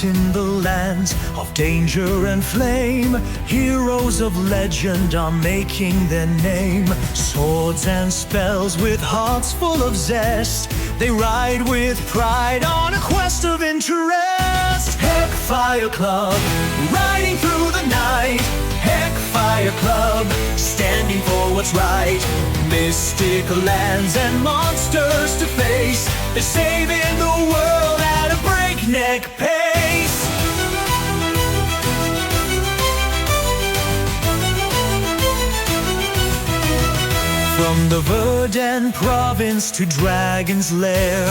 out in the lands of danger and flame. Heroes of legend are making their name. Swords and spells with hearts full of zest. They ride with pride on a quest of interest. Heckfire Club, riding through the night. Heckfire Club, standing for what's right. Mystic lands and monsters to face. They're saving the world at a breakneck pace. From the Verdant province to Dragon's Lair,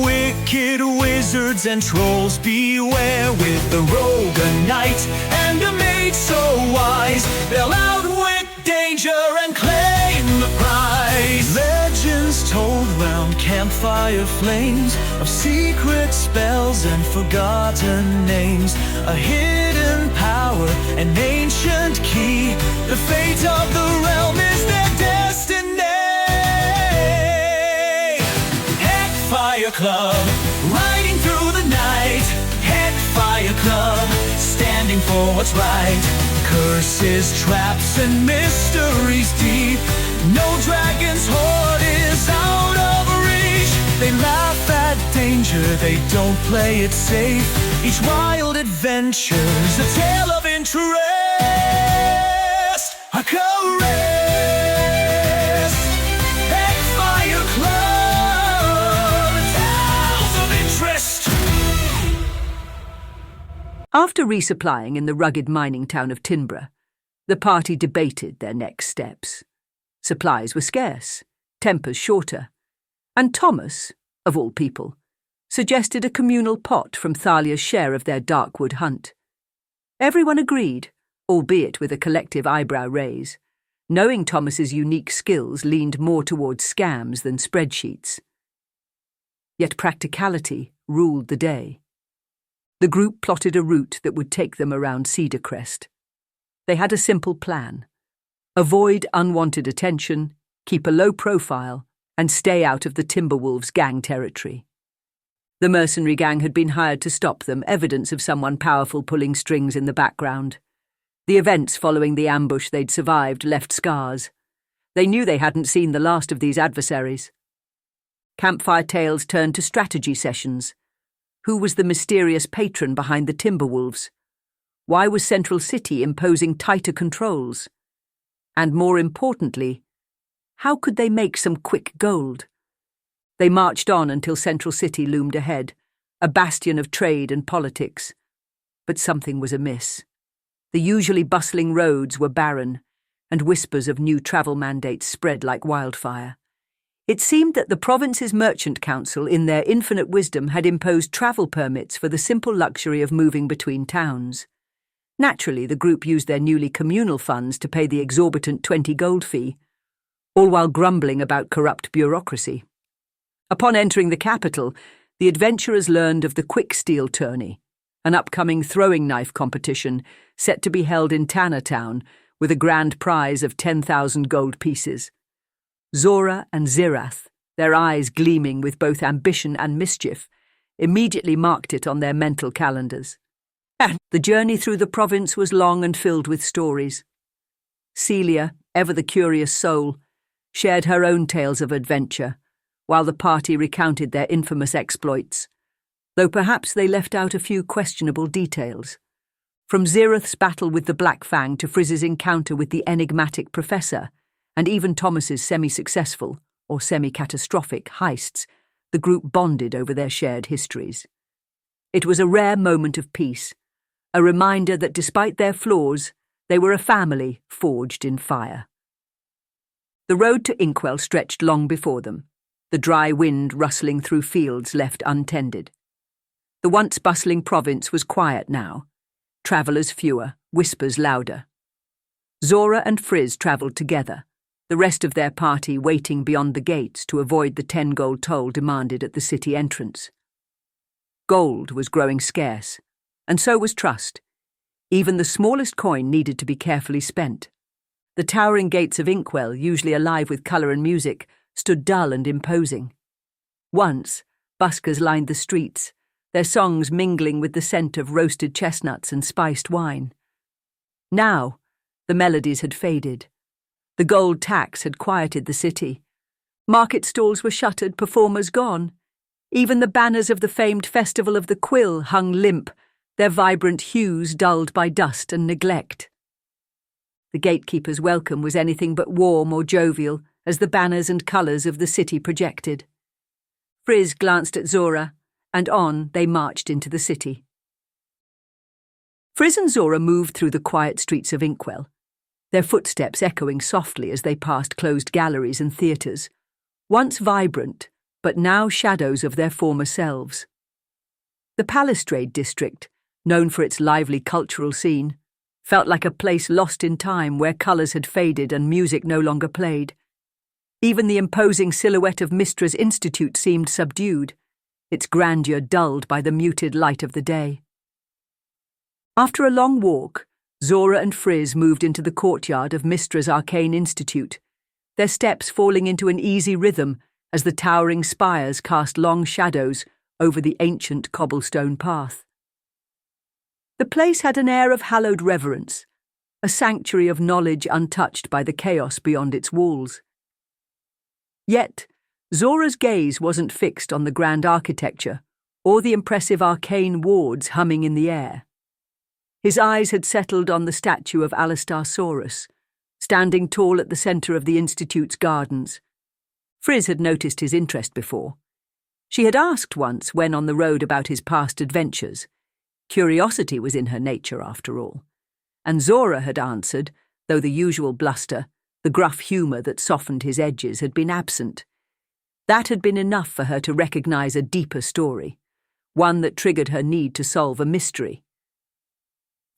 wicked wizards and trolls beware. With the rogue a knight and a mage so wise, they'll outwit danger and claim the prize. Legends told round campfire flames of secret spells and forgotten names. A hidden power, an ancient key. The fate of the realm is their destiny. Heckfire Club, riding through the night. Heckfire Club, standing for what's right. Curses, traps, and mysteries deep. No dragon's hoard is out of reach. They laugh at danger, they don't play it safe. Each wild adventure's a tale of interest. A caress. Heckfire Club, tales of interest. After resupplying in the rugged mining town of Tinborough, the party debated their next steps. Supplies were scarce, tempers shorter, and Thomas, of all people, suggested a communal pot from Thalia's share of their Darkwood hunt. Everyone agreed, albeit with a collective eyebrow raise. Knowing Thomas's unique skills leaned more towards scams than spreadsheets. Yet practicality ruled the day. The group plotted a route that would take them around Cedar Crest. They had a simple plan: avoid unwanted attention, keep a low profile, and stay out of the Timberwolves' gang territory. The mercenary gang had been hired to stop them, evidence of someone powerful pulling strings in the background. The events following the ambush they'd survived left scars. They knew they hadn't seen the last of these adversaries. Campfire tales turned to strategy sessions. Who was the mysterious patron behind the Timberwolves? Why was Central City imposing tighter controls? And more importantly, how could they make some quick gold? They marched on until Central City loomed ahead, a bastion of trade and politics. But something was amiss. The usually bustling roads were barren, and whispers of new travel mandates spread like wildfire. It seemed that the province's merchant council, in their infinite wisdom, had imposed travel permits for the simple luxury of moving between towns. Naturally, the group used their newly communal funds to pay the exorbitant 20 gold fee, all while grumbling about corrupt bureaucracy. Upon entering the capital, the adventurers learned of the Quick Steel Tourney, an upcoming throwing knife competition set to be held in Tanner Town with a grand prize of 10,000 gold pieces. Zora and Zyrrath, their eyes gleaming with both ambition and mischief, immediately marked it on their mental calendars. And the journey through the province was long and filled with stories. Celia, ever the curious soul, shared her own tales of adventure, while the party recounted their infamous exploits, though perhaps they left out a few questionable details. From Zyrrath's battle with the Black Fang to Friz's encounter with the enigmatic professor, and even Thomas's semi-successful, or semi-catastrophic, heists, the group bonded over their shared histories. It was a rare moment of peace, a reminder that despite their flaws, they were a family forged in fire. The road to Inkwell stretched long before them, the dry wind rustling through fields left untended. The once bustling province was quiet now, travellers fewer, whispers louder. Zora and Friz travelled together, the rest of their party waiting beyond the gates to avoid the 10 gold toll demanded at the city entrance. Gold was growing scarce, and so was trust. Even the smallest coin needed to be carefully spent. The towering gates of Inkwell, usually alive with colour and music, stood dull and imposing. Once, buskers lined the streets, their songs mingling with the scent of roasted chestnuts and spiced wine. Now, the melodies had faded. The gold tax had quieted the city. Market stalls were shuttered, performers gone. Even the banners of the famed Festival of the Quill hung limp, their vibrant hues dulled by dust and neglect. The gatekeeper's welcome was anything but warm or jovial as the banners and colours of the city projected. Friz glanced at Zora, and on they marched into the city. Friz and Zora moved through the quiet streets of Inkwell, their footsteps echoing softly as they passed closed galleries and theatres, once vibrant, but now shadows of their former selves. The Palastrade district, known for its lively cultural scene, felt like a place lost in time where colours had faded and music no longer played. Even the imposing silhouette of Mistra's Institute seemed subdued, its grandeur dulled by the muted light of the day. After a long walk, Zora and Friz moved into the courtyard of Mistra's Arcane Institute, their steps falling into an easy rhythm as the towering spires cast long shadows over the ancient cobblestone path. The place had an air of hallowed reverence, a sanctuary of knowledge untouched by the chaos beyond its walls. Yet, Zora's gaze wasn't fixed on the grand architecture or the impressive arcane wards humming in the air. His eyes had settled on the statue of Alistair, standing tall at the centre of the Institute's gardens. Friz had noticed his interest before. She had asked once when on the road about his past adventures. Curiosity was in her nature, after all. And Zora had answered, though the usual bluster, the gruff humour that softened his edges, had been absent. That had been enough for her to recognise a deeper story, one that triggered her need to solve a mystery.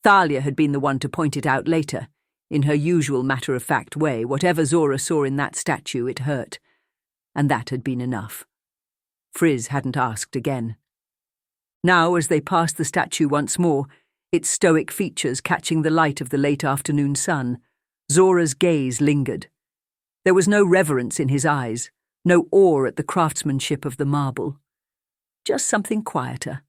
Thalia had been the one to point it out later. In her usual matter-of-fact way, whatever Zora saw in that statue, it hurt. And that had been enough. Friz hadn't asked again. Now, as they passed the statue once more, its stoic features catching the light of the late afternoon sun, Zora's gaze lingered. There was no reverence in his eyes, no awe at the craftsmanship of the marble. Just something quieter.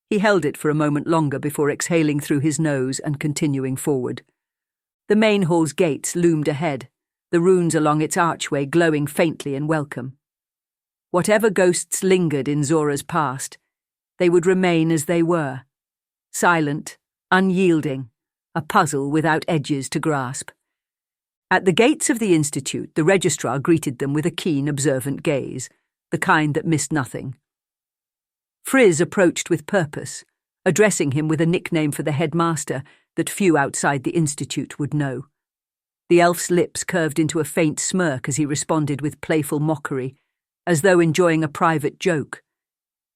He held it for a moment longer before exhaling through his nose and continuing forward. The main hall's gates loomed ahead, the runes along its archway glowing faintly in welcome. Whatever ghosts lingered in Zora's past, they would remain as they were, silent, unyielding, a puzzle without edges to grasp. At the gates of the Institute, the registrar greeted them with a keen, observant gaze, the kind that missed nothing. Friz approached with purpose, addressing him with a nickname for the headmaster that few outside the Institute would know. The elf's lips curved into a faint smirk as he responded with playful mockery, as though enjoying a private joke.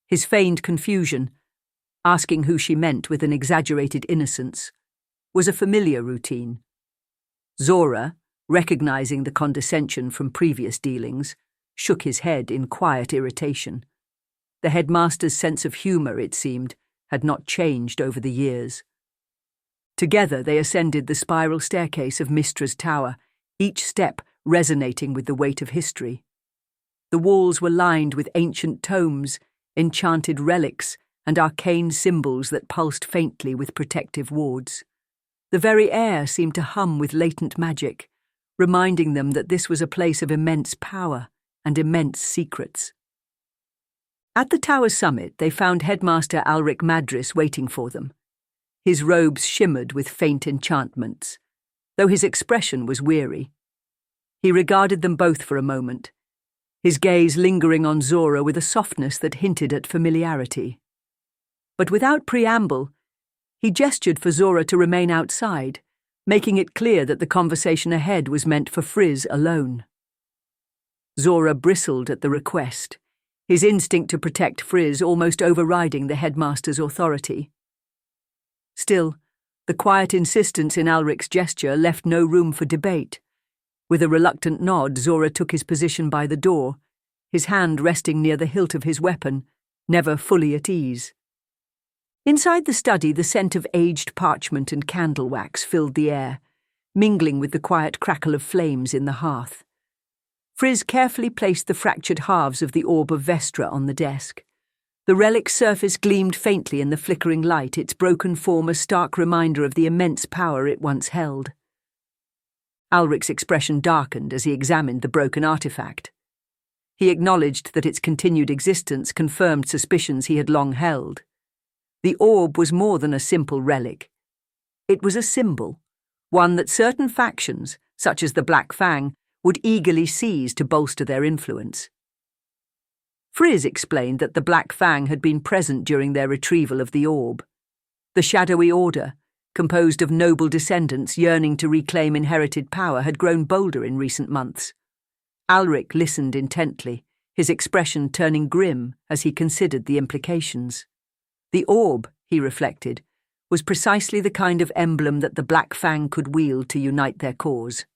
His feigned confusion, asking who she meant with an exaggerated innocence, was a familiar routine. Zora, recognizing the condescension from previous dealings, shook his head in quiet irritation. The headmaster's sense of humour, it seemed, had not changed over the years. Together they ascended the spiral staircase of Mistra's tower, each step resonating with the weight of history. The walls were lined with ancient tomes, enchanted relics, and arcane symbols that pulsed faintly with protective wards. The very air seemed to hum with latent magic, reminding them that this was a place of immense power and immense secrets. At the tower's summit, they found Headmaster Alric Madris waiting for them. His robes shimmered with faint enchantments, though his expression was weary. He regarded them both for a moment, his gaze lingering on Zora with a softness that hinted at familiarity. But without preamble, he gestured for Zora to remain outside, making it clear that the conversation ahead was meant for Friz alone. Zora bristled at the request, his instinct to protect Friz almost overriding the headmaster's authority. Still, the quiet insistence in Alric's gesture left no room for debate. With a reluctant nod, Zora took his position by the door, his hand resting near the hilt of his weapon, never fully at ease. Inside the study, the scent of aged parchment and candle wax filled the air, mingling with the quiet crackle of flames in the hearth. Friz carefully placed the fractured halves of the orb of Vestra on the desk. The relic's surface gleamed faintly in the flickering light, its broken form a stark reminder of the immense power it once held. Alric's expression darkened as he examined the broken artifact. He acknowledged that its continued existence confirmed suspicions he had long held. The orb was more than a simple relic. It was a symbol, one that certain factions, such as the Black Fang, would eagerly seize to bolster their influence. Friz explained that the Black Fang had been present during their retrieval of the orb. The shadowy order, composed of noble descendants yearning to reclaim inherited power, had grown bolder in recent months. Alric listened intently, his expression turning grim as he considered the implications. The orb, he reflected, was precisely the kind of emblem that the Black Fang could wield to unite their cause.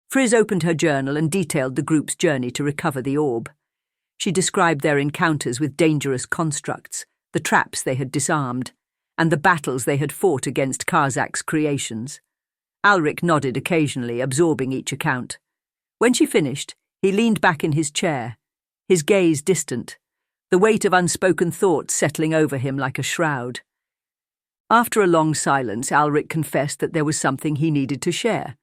Friz opened her journal and detailed the group's journey to recover the orb. She described their encounters with dangerous constructs, the traps they had disarmed, and the battles they had fought against Karzak's creations. Alric nodded occasionally, absorbing each account. When she finished, he leaned back in his chair, his gaze distant, the weight of unspoken thoughts settling over him like a shroud. After a long silence, Alric confessed that there was something he needed to share,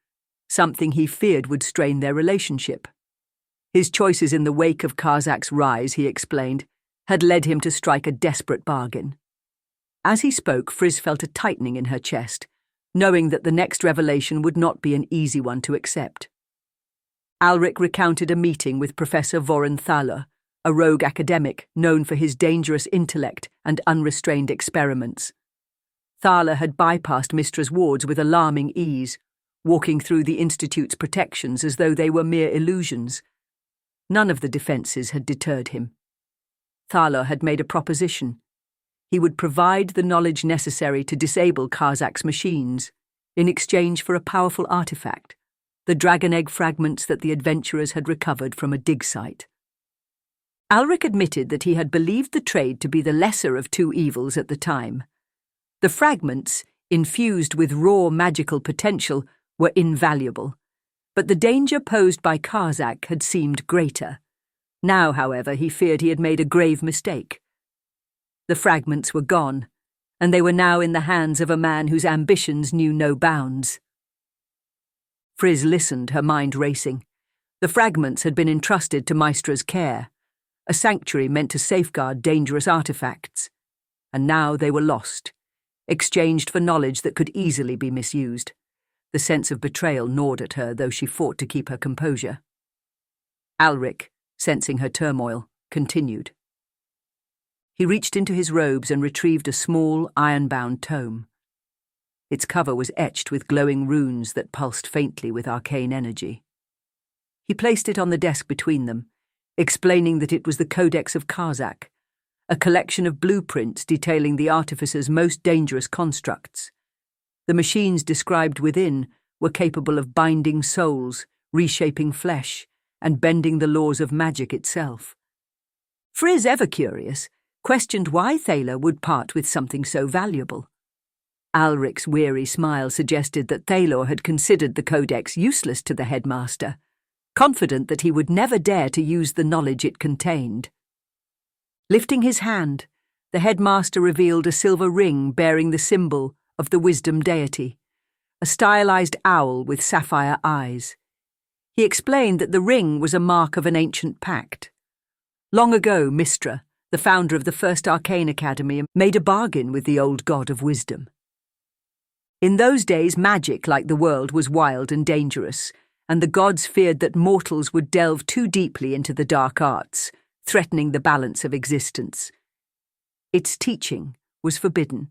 something he feared would strain their relationship. His choices in the wake of Karzak's rise, he explained, had led him to strike a desperate bargain. As he spoke, Friz felt a tightening in her chest, knowing that the next revelation would not be an easy one to accept. Alric recounted a meeting with Professor Voren Thaler, a rogue academic known for his dangerous intellect and unrestrained experiments. Thaler had bypassed Mistra's wards with alarming ease, walking through the Institute's protections as though they were mere illusions. None of the defences had deterred him. Thaler had made a proposition. He would provide the knowledge necessary to disable Karzak's machines, in exchange for a powerful artifact, the dragon egg fragments that the adventurers had recovered from a dig site. Alric admitted that he had believed the trade to be the lesser of two evils at the time. The fragments, infused with raw magical potential, were invaluable, but the danger posed by Karzak had seemed greater. Now, however, he feared he had made a grave mistake. The fragments were gone, and they were now in the hands of a man whose ambitions knew no bounds. Friz listened, her mind racing. The fragments had been entrusted to Maestra's care, a sanctuary meant to safeguard dangerous artifacts, and now they were lost, exchanged for knowledge that could easily be misused. The sense of betrayal gnawed at her, though she fought to keep her composure. Alric, sensing her turmoil, continued. He reached into his robes and retrieved a small, iron-bound tome. Its cover was etched with glowing runes that pulsed faintly with arcane energy. He placed it on the desk between them, explaining that it was the Codex of Karzak, a collection of blueprints detailing the artificer's most dangerous constructs. The machines described within were capable of binding souls, reshaping flesh, and bending the laws of magic itself. Friz, ever curious, questioned why Thaler would part with something so valuable. Alric's weary smile suggested that Thaler had considered the codex useless to the headmaster, confident that he would never dare to use the knowledge it contained. Lifting his hand, the headmaster revealed a silver ring bearing the symbol of the wisdom deity, a stylized owl with sapphire eyes. He explained that the ring was a mark of an ancient pact. Long ago, Mistra, the founder of the first arcane academy, made a bargain with the old god of wisdom. In those days, magic, like the world, was wild and dangerous, and the gods feared that mortals would delve too deeply into the dark arts, threatening the balance of existence. Its teaching was forbidden.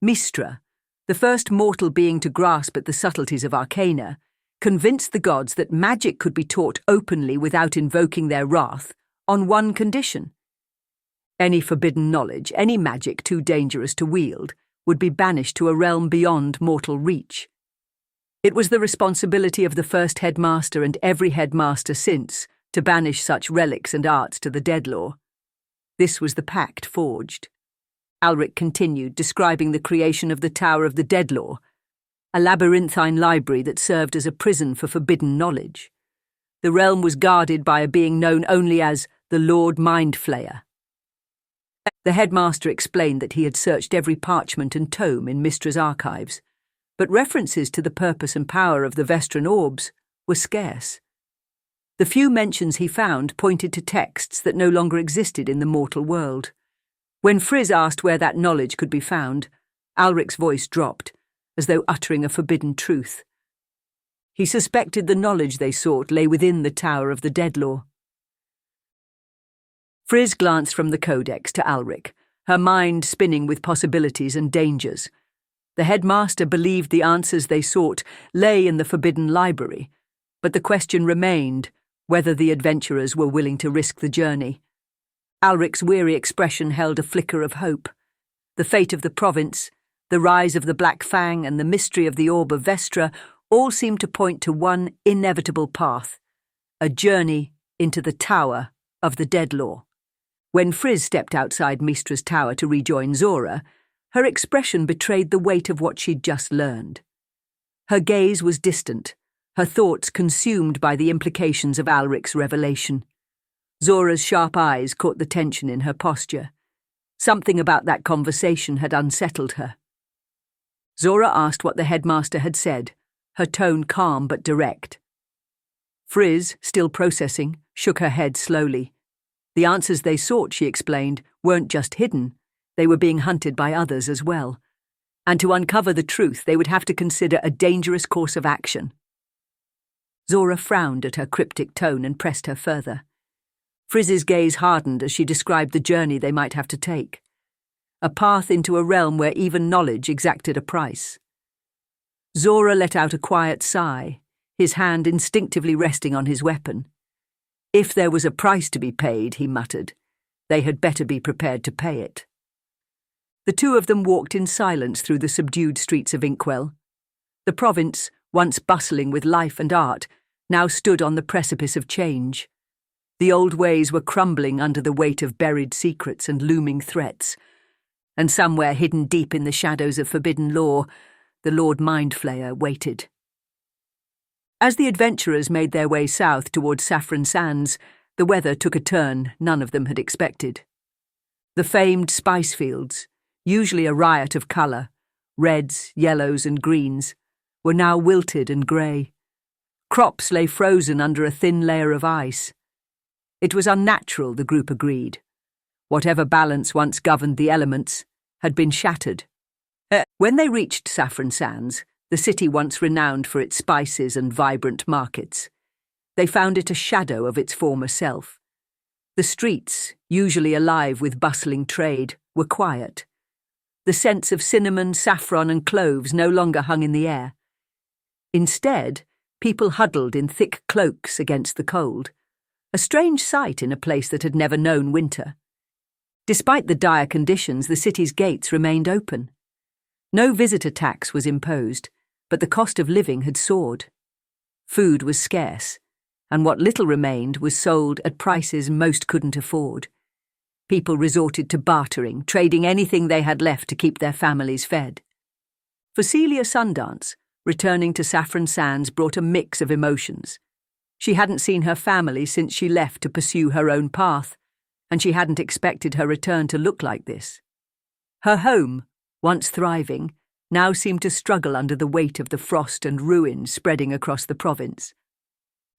Mistra, the first mortal being to grasp at the subtleties of arcana, convinced the gods that magic could be taught openly without invoking their wrath, on one condition. Any forbidden knowledge, any magic too dangerous to wield, would be banished to a realm beyond mortal reach. It was the responsibility of the first headmaster and every headmaster since to banish such relics and arts to the Deadlaw. This was the pact forged. Alric continued, describing the creation of the Tower of the Deadlaw, a labyrinthine library that served as a prison for forbidden knowledge. The realm was guarded by a being known only as the Lord Mindflayer. The headmaster explained that he had searched every parchment and tome in Mystra's archives, but references to the purpose and power of the Vestran orbs were scarce. The few mentions he found pointed to texts that no longer existed in the mortal world. When Friz asked where that knowledge could be found, Alric's voice dropped, as though uttering a forbidden truth. He suspected the knowledge they sought lay within the Tower of the Deadlaw. Friz glanced from the codex to Alric, her mind spinning with possibilities and dangers. The headmaster believed the answers they sought lay in the forbidden library, but the question remained whether the adventurers were willing to risk the journey. Alric's weary expression held a flicker of hope. The fate of the province, the rise of the Black Fang, and the mystery of the Orb of Vestra all seemed to point to one inevitable path, a journey into the Tower of the Deadlaw. When Friz stepped outside Mystra's tower to rejoin Zora, her expression betrayed the weight of what she'd just learned. Her gaze was distant, her thoughts consumed by the implications of Alric's revelation. Zora's sharp eyes caught the tension in her posture. Something about that conversation had unsettled her. Zora asked what the headmaster had said, her tone calm but direct. Friz, still processing, shook her head slowly. The answers they sought, she explained, weren't just hidden, they were being hunted by others as well. And to uncover the truth, they would have to consider a dangerous course of action. Zora frowned at her cryptic tone and pressed her further. Friz's gaze hardened as she described the journey they might have to take. A path into a realm where even knowledge exacted a price. Zora let out a quiet sigh, his hand instinctively resting on his weapon. If there was a price to be paid, he muttered, they had better be prepared to pay it. The two of them walked in silence through the subdued streets of Inkwell. The province, once bustling with life and art, now stood on the precipice of change. The old ways were crumbling under the weight of buried secrets and looming threats, and somewhere hidden deep in the shadows of forbidden law, the Lord Mindflayer waited. As the adventurers made their way south towards Saffron Sands, the weather took a turn none of them had expected. The famed spice fields, usually a riot of colour, reds, yellows and greens, were now wilted and grey. Crops lay frozen under a thin layer of ice. It was unnatural, the group agreed. Whatever balance once governed the elements had been shattered. When they reached Saffron Sands, the city once renowned for its spices and vibrant markets, they found it a shadow of its former self. The streets, usually alive with bustling trade, were quiet. The scents of cinnamon, saffron and cloves no longer hung in the air. Instead, people huddled in thick cloaks against the cold, a strange sight in a place that had never known winter. Despite the dire conditions, the city's gates remained open. No visitor tax was imposed, but the cost of living had soared. Food was scarce, and what little remained was sold at prices most couldn't afford. People resorted to bartering, trading anything they had left to keep their families fed. For Celia Sundance, returning to Saffron Sands brought a mix of emotions. She hadn't seen her family since she left to pursue her own path, and she hadn't expected her return to look like this. Her home, once thriving, now seemed to struggle under the weight of the frost and ruin spreading across the province.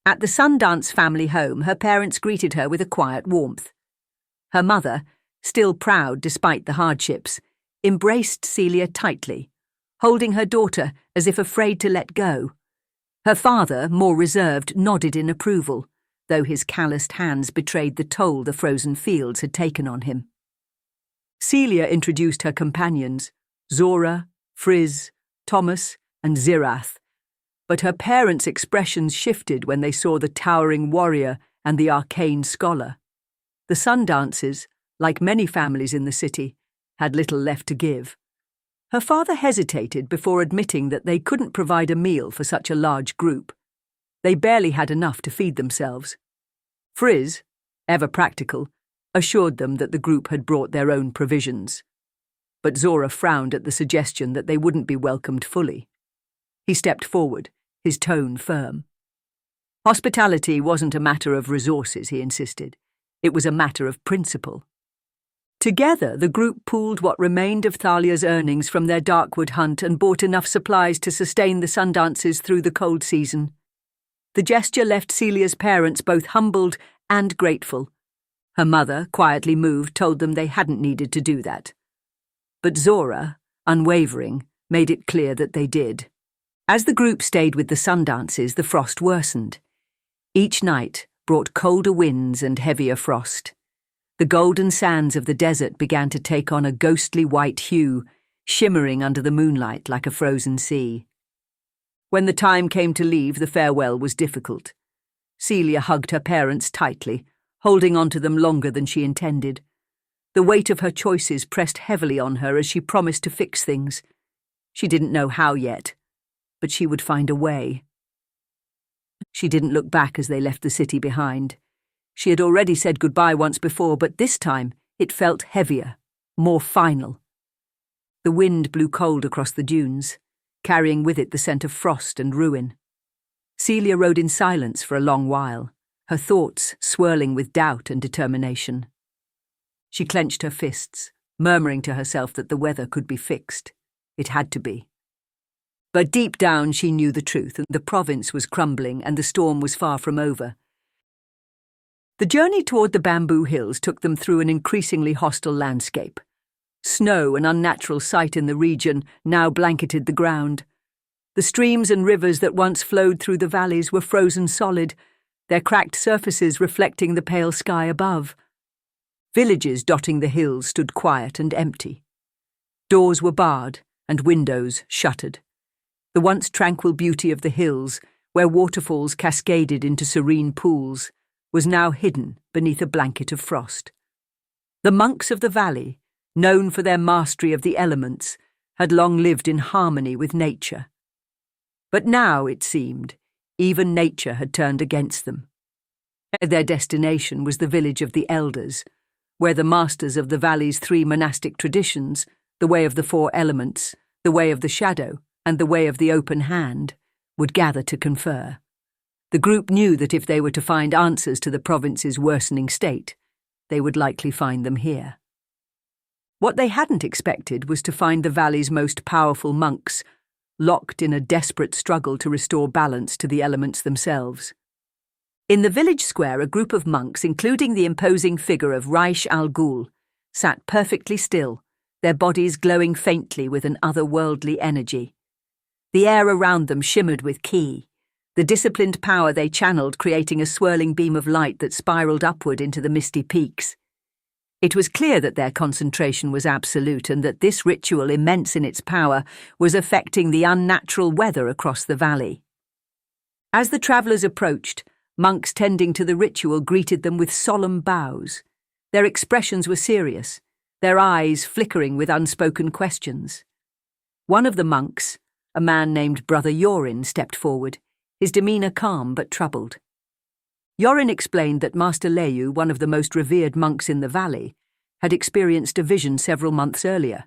At the Sundance family home, her parents greeted her with a quiet warmth. Her mother, still proud despite the hardships, embraced Celia tightly, holding her daughter as if afraid to let go. Her father, more reserved, nodded in approval, though his calloused hands betrayed the toll the frozen fields had taken on him. Celia introduced her companions, Zora, Friz, Thomas, and Zyrrath, but her parents' expressions shifted when they saw the towering warrior and the arcane scholar. The Sundances, like many families in the city, had little left to give. Her father hesitated before admitting that they couldn't provide a meal for such a large group. They barely had enough to feed themselves. Friz, ever practical, assured them that the group had brought their own provisions. But Zora frowned at the suggestion that they wouldn't be welcomed fully. He stepped forward, his tone firm. Hospitality wasn't a matter of resources, he insisted. It was a matter of principle. Together, the group pooled what remained of Thalia's earnings from their Darkwood hunt and bought enough supplies to sustain the Sundances through the cold season. The gesture left Celia's parents both humbled and grateful. Her mother, quietly moved, told them they hadn't needed to do that. But Zora, unwavering, made it clear that they did. As the group stayed with the Sundances, the frost worsened. Each night brought colder winds and heavier frost. The golden sands of the desert began to take on a ghostly white hue, shimmering under the moonlight like a frozen sea. When the time came to leave, the farewell was difficult. Celia hugged her parents tightly, holding on to them longer than she intended. The weight of her choices pressed heavily on her as she promised to fix things. She didn't know how yet, but she would find a way. She didn't look back as they left the city behind. She had already said goodbye once before, but this time it felt heavier, more final. The wind blew cold across the dunes, carrying with it the scent of frost and ruin. Celia rode in silence for a long while, her thoughts swirling with doubt and determination. She clenched her fists, murmuring to herself that the weather could be fixed. It had to be. But deep down she knew the truth, and the province was crumbling and the storm was far from over. The journey toward the bamboo hills took them through an increasingly hostile landscape. Snow, an unnatural sight in the region, now blanketed the ground. The streams and rivers that once flowed through the valleys were frozen solid, their cracked surfaces reflecting the pale sky above. Villages dotting the hills stood quiet and empty. Doors were barred and windows shuttered. The once tranquil beauty of the hills, where waterfalls cascaded into serene pools, was now hidden beneath a blanket of frost. The monks of the valley, known for their mastery of the elements, had long lived in harmony with nature. But now, it seemed, even nature had turned against them. Their destination was the village of the elders, where the masters of the valley's three monastic traditions, the way of the four elements, the way of the shadow, and the way of the open hand, would gather to confer. The group knew that if they were to find answers to the province's worsening state, they would likely find them here. What they hadn't expected was to find the valley's most powerful monks locked in a desperate struggle to restore balance to the elements themselves. In the village square, a group of monks, including the imposing figure of Raish al Ghul, sat perfectly still, their bodies glowing faintly with an otherworldly energy. The air around them shimmered with ki, the disciplined power they channeled creating a swirling beam of light that spiraled upward into the misty peaks. It was clear that their concentration was absolute and that this ritual, immense in its power, was affecting the unnatural weather across the valley. As the travellers approached, monks tending to the ritual greeted them with solemn bows. Their expressions were serious, their eyes flickering with unspoken questions. One of the monks, a man named Brother Yorin, stepped forward, his demeanour calm but troubled. Yorin explained that Master Leiyu, one of the most revered monks in the valley, had experienced a vision several months earlier.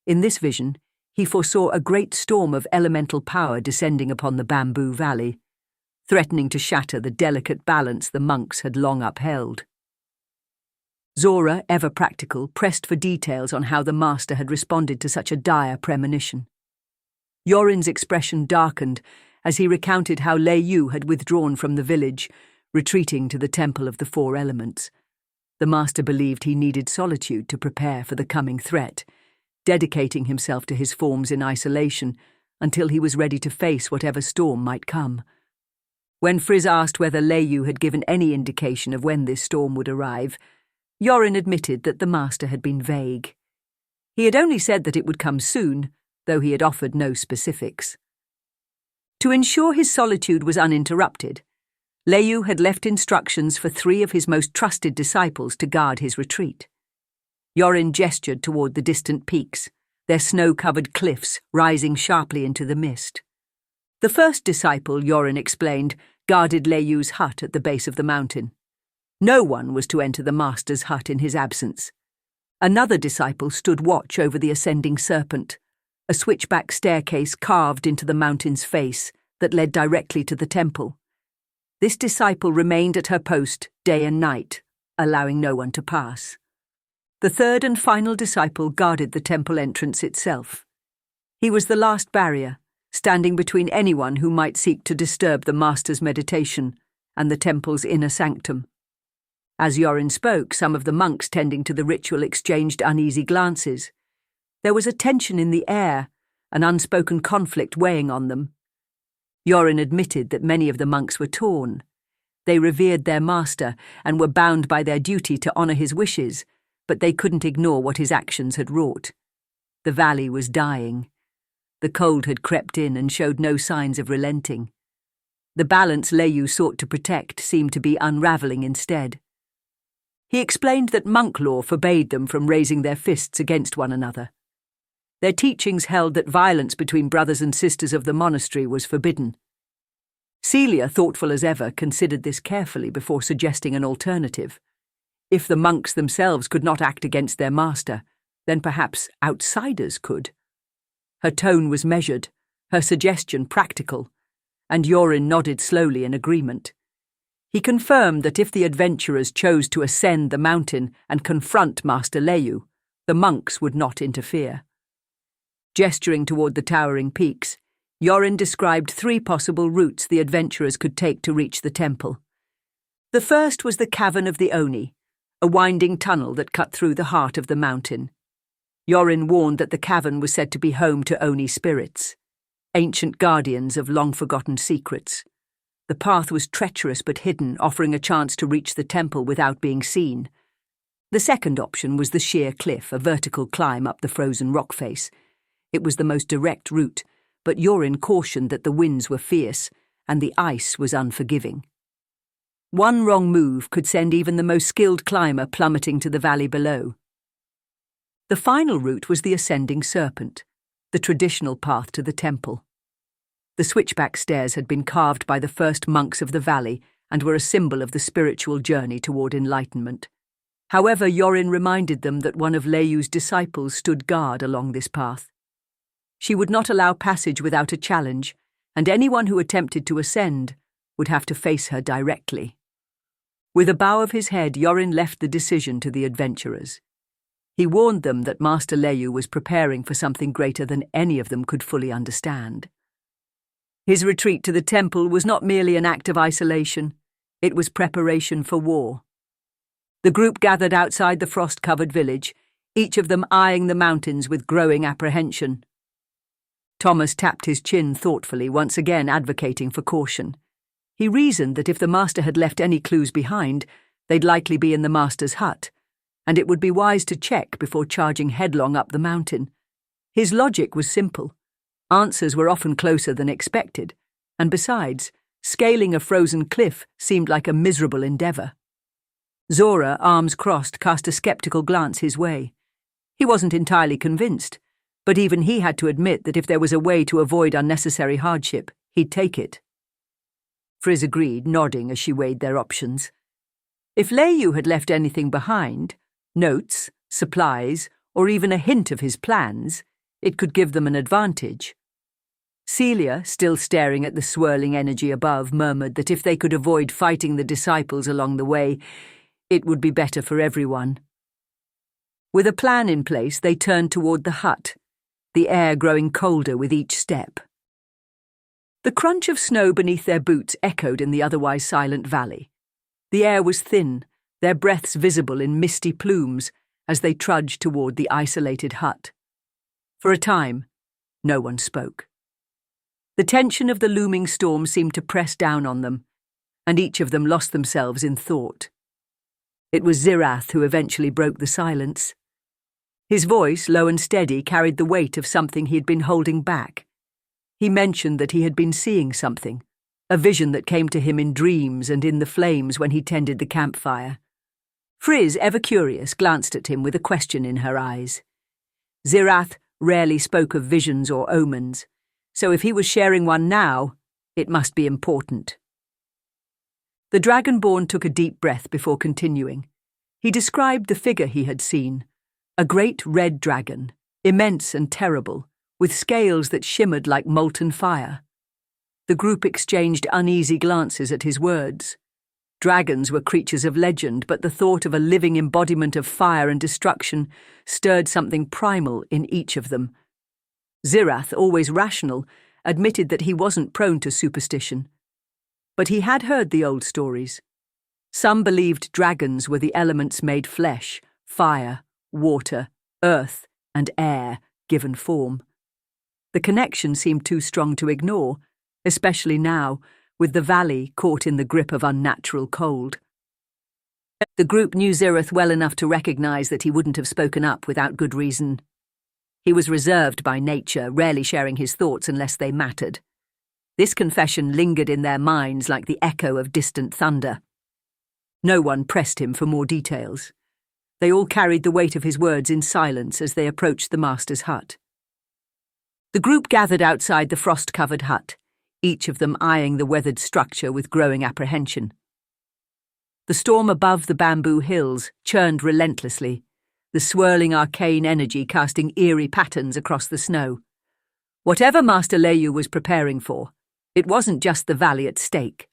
In this vision, he foresaw a great storm of elemental power descending upon the bamboo valley, threatening to shatter the delicate balance the monks had long upheld. Zora, ever practical, pressed for details on how the master had responded to such a dire premonition. Yorin's expression darkened as he recounted how Leiyu had withdrawn from the village, retreating to the temple of the four elements. The master believed he needed solitude to prepare for the coming threat, dedicating himself to his forms in isolation until he was ready to face whatever storm might come. When Friz asked whether Leiyu had given any indication of when this storm would arrive, Yorin admitted that the master had been vague. He had only said that it would come soon, though he had offered no specifics. To ensure his solitude was uninterrupted, Leiyu had left instructions for 3 of his most trusted disciples to guard his retreat. Yorin gestured toward the distant peaks, their snow-covered cliffs rising sharply into the mist. The first disciple, Yorin explained, guarded Leiyu's hut at the base of the mountain. No one was to enter the master's hut in his absence. Another disciple stood watch over the ascending serpent, a switchback staircase carved into the mountain's face that led directly to the temple. This disciple remained at her post day and night, allowing no one to pass. The third and final disciple guarded the temple entrance itself. He was the last barrier, standing between anyone who might seek to disturb the Master's meditation and the temple's inner sanctum. As Yorin spoke, some of the monks tending to the ritual exchanged uneasy glances. There was a tension in the air, an unspoken conflict weighing on them. Yorin admitted that many of the monks were torn. They revered their master and were bound by their duty to honour his wishes, but they couldn't ignore what his actions had wrought. The valley was dying. The cold had crept in and showed no signs of relenting. The balance Leiyu sought to protect seemed to be unravelling instead. He explained that monk law forbade them from raising their fists against one another. Their teachings held that violence between brothers and sisters of the monastery was forbidden. Celia, thoughtful as ever, considered this carefully before suggesting an alternative. If the monks themselves could not act against their master, then perhaps outsiders could. Her tone was measured, her suggestion practical, and Yorin nodded slowly in agreement. He confirmed that if the adventurers chose to ascend the mountain and confront Master Leiyu, the monks would not interfere. Gesturing toward the towering peaks, Yorin described 3 possible routes the adventurers could take to reach the temple. The first was the Cavern of the Oni, a winding tunnel that cut through the heart of the mountain. Yorin warned that the cavern was said to be home to Oni spirits, ancient guardians of long-forgotten secrets. The path was treacherous but hidden, offering a chance to reach the temple without being seen. The second option was the sheer cliff, a vertical climb up the frozen rock face. It was the most direct route, but Yorin cautioned that the winds were fierce and the ice was unforgiving. One wrong move could send even the most skilled climber plummeting to the valley below. The final route was the Ascending Serpent, the traditional path to the temple. The switchback stairs had been carved by the first monks of the valley and were a symbol of the spiritual journey toward enlightenment. However, Yorin reminded them that one of Leiyu's disciples stood guard along this path. She would not allow passage without a challenge, and anyone who attempted to ascend would have to face her directly. With a bow of his head, Yorin left the decision to the adventurers. He warned them that Master Leiyu was preparing for something greater than any of them could fully understand. His retreat to the temple was not merely an act of isolation, it was preparation for war. The group gathered outside the frost-covered village, each of them eyeing the mountains with growing apprehension. Thomas tapped his chin thoughtfully, once again advocating for caution. He reasoned that if the master had left any clues behind, they'd likely be in the master's hut, and it would be wise to check before charging headlong up the mountain. His logic was simple. Answers were often closer than expected, and besides, scaling a frozen cliff seemed like a miserable endeavour. Zora, arms crossed, cast a sceptical glance his way. He wasn't entirely convinced, but even he had to admit that if there was a way to avoid unnecessary hardship, he'd take it. Friz agreed, nodding as she weighed their options. If Leiyu had left anything behind, notes, supplies, or even a hint of his plans, it could give them an advantage. Celia, still staring at the swirling energy above, murmured that if they could avoid fighting the disciples along the way, it would be better for everyone. With a plan in place, they turned toward the hut, the air growing colder with each step. The crunch of snow beneath their boots echoed in the otherwise silent valley. The air was thin, their breaths visible in misty plumes as they trudged toward the isolated hut. For a time, no one spoke. The tension of the looming storm seemed to press down on them, and each of them lost themselves in thought. It was Zyrrath who eventually broke the silence. His voice, low and steady, carried the weight of something he had been holding back. He mentioned that he had been seeing something, a vision that came to him in dreams and in the flames when he tended the campfire. Friz, ever curious, glanced at him with a question in her eyes. Zyrrath rarely spoke of visions or omens, so if he was sharing one now, it must be important. The Dragonborn took a deep breath before continuing. He described the figure he had seen, a great red dragon, immense and terrible, with scales that shimmered like molten fire. The group exchanged uneasy glances at his words. Dragons were creatures of legend, but the thought of a living embodiment of fire and destruction stirred something primal in each of them. Zyrrath, always rational, admitted that he wasn't prone to superstition. But he had heard the old stories. Some believed dragons were the elements made flesh, fire, water, earth, and air, given form. The connection seemed too strong to ignore, especially now, with the valley caught in the grip of unnatural cold. The group knew Zyrrath well enough to recognize that he wouldn't have spoken up without good reason. He was reserved by nature, rarely sharing his thoughts unless they mattered. This confession lingered in their minds like the echo of distant thunder. No one pressed him for more details. They all carried the weight of his words in silence as they approached the master's hut. The group gathered outside the frost-covered hut, each of them eyeing the weathered structure with growing apprehension. The storm above the bamboo hills churned relentlessly, the swirling arcane energy casting eerie patterns across the snow. Whatever Master Leiyu was preparing for, it wasn't just the valley at stake.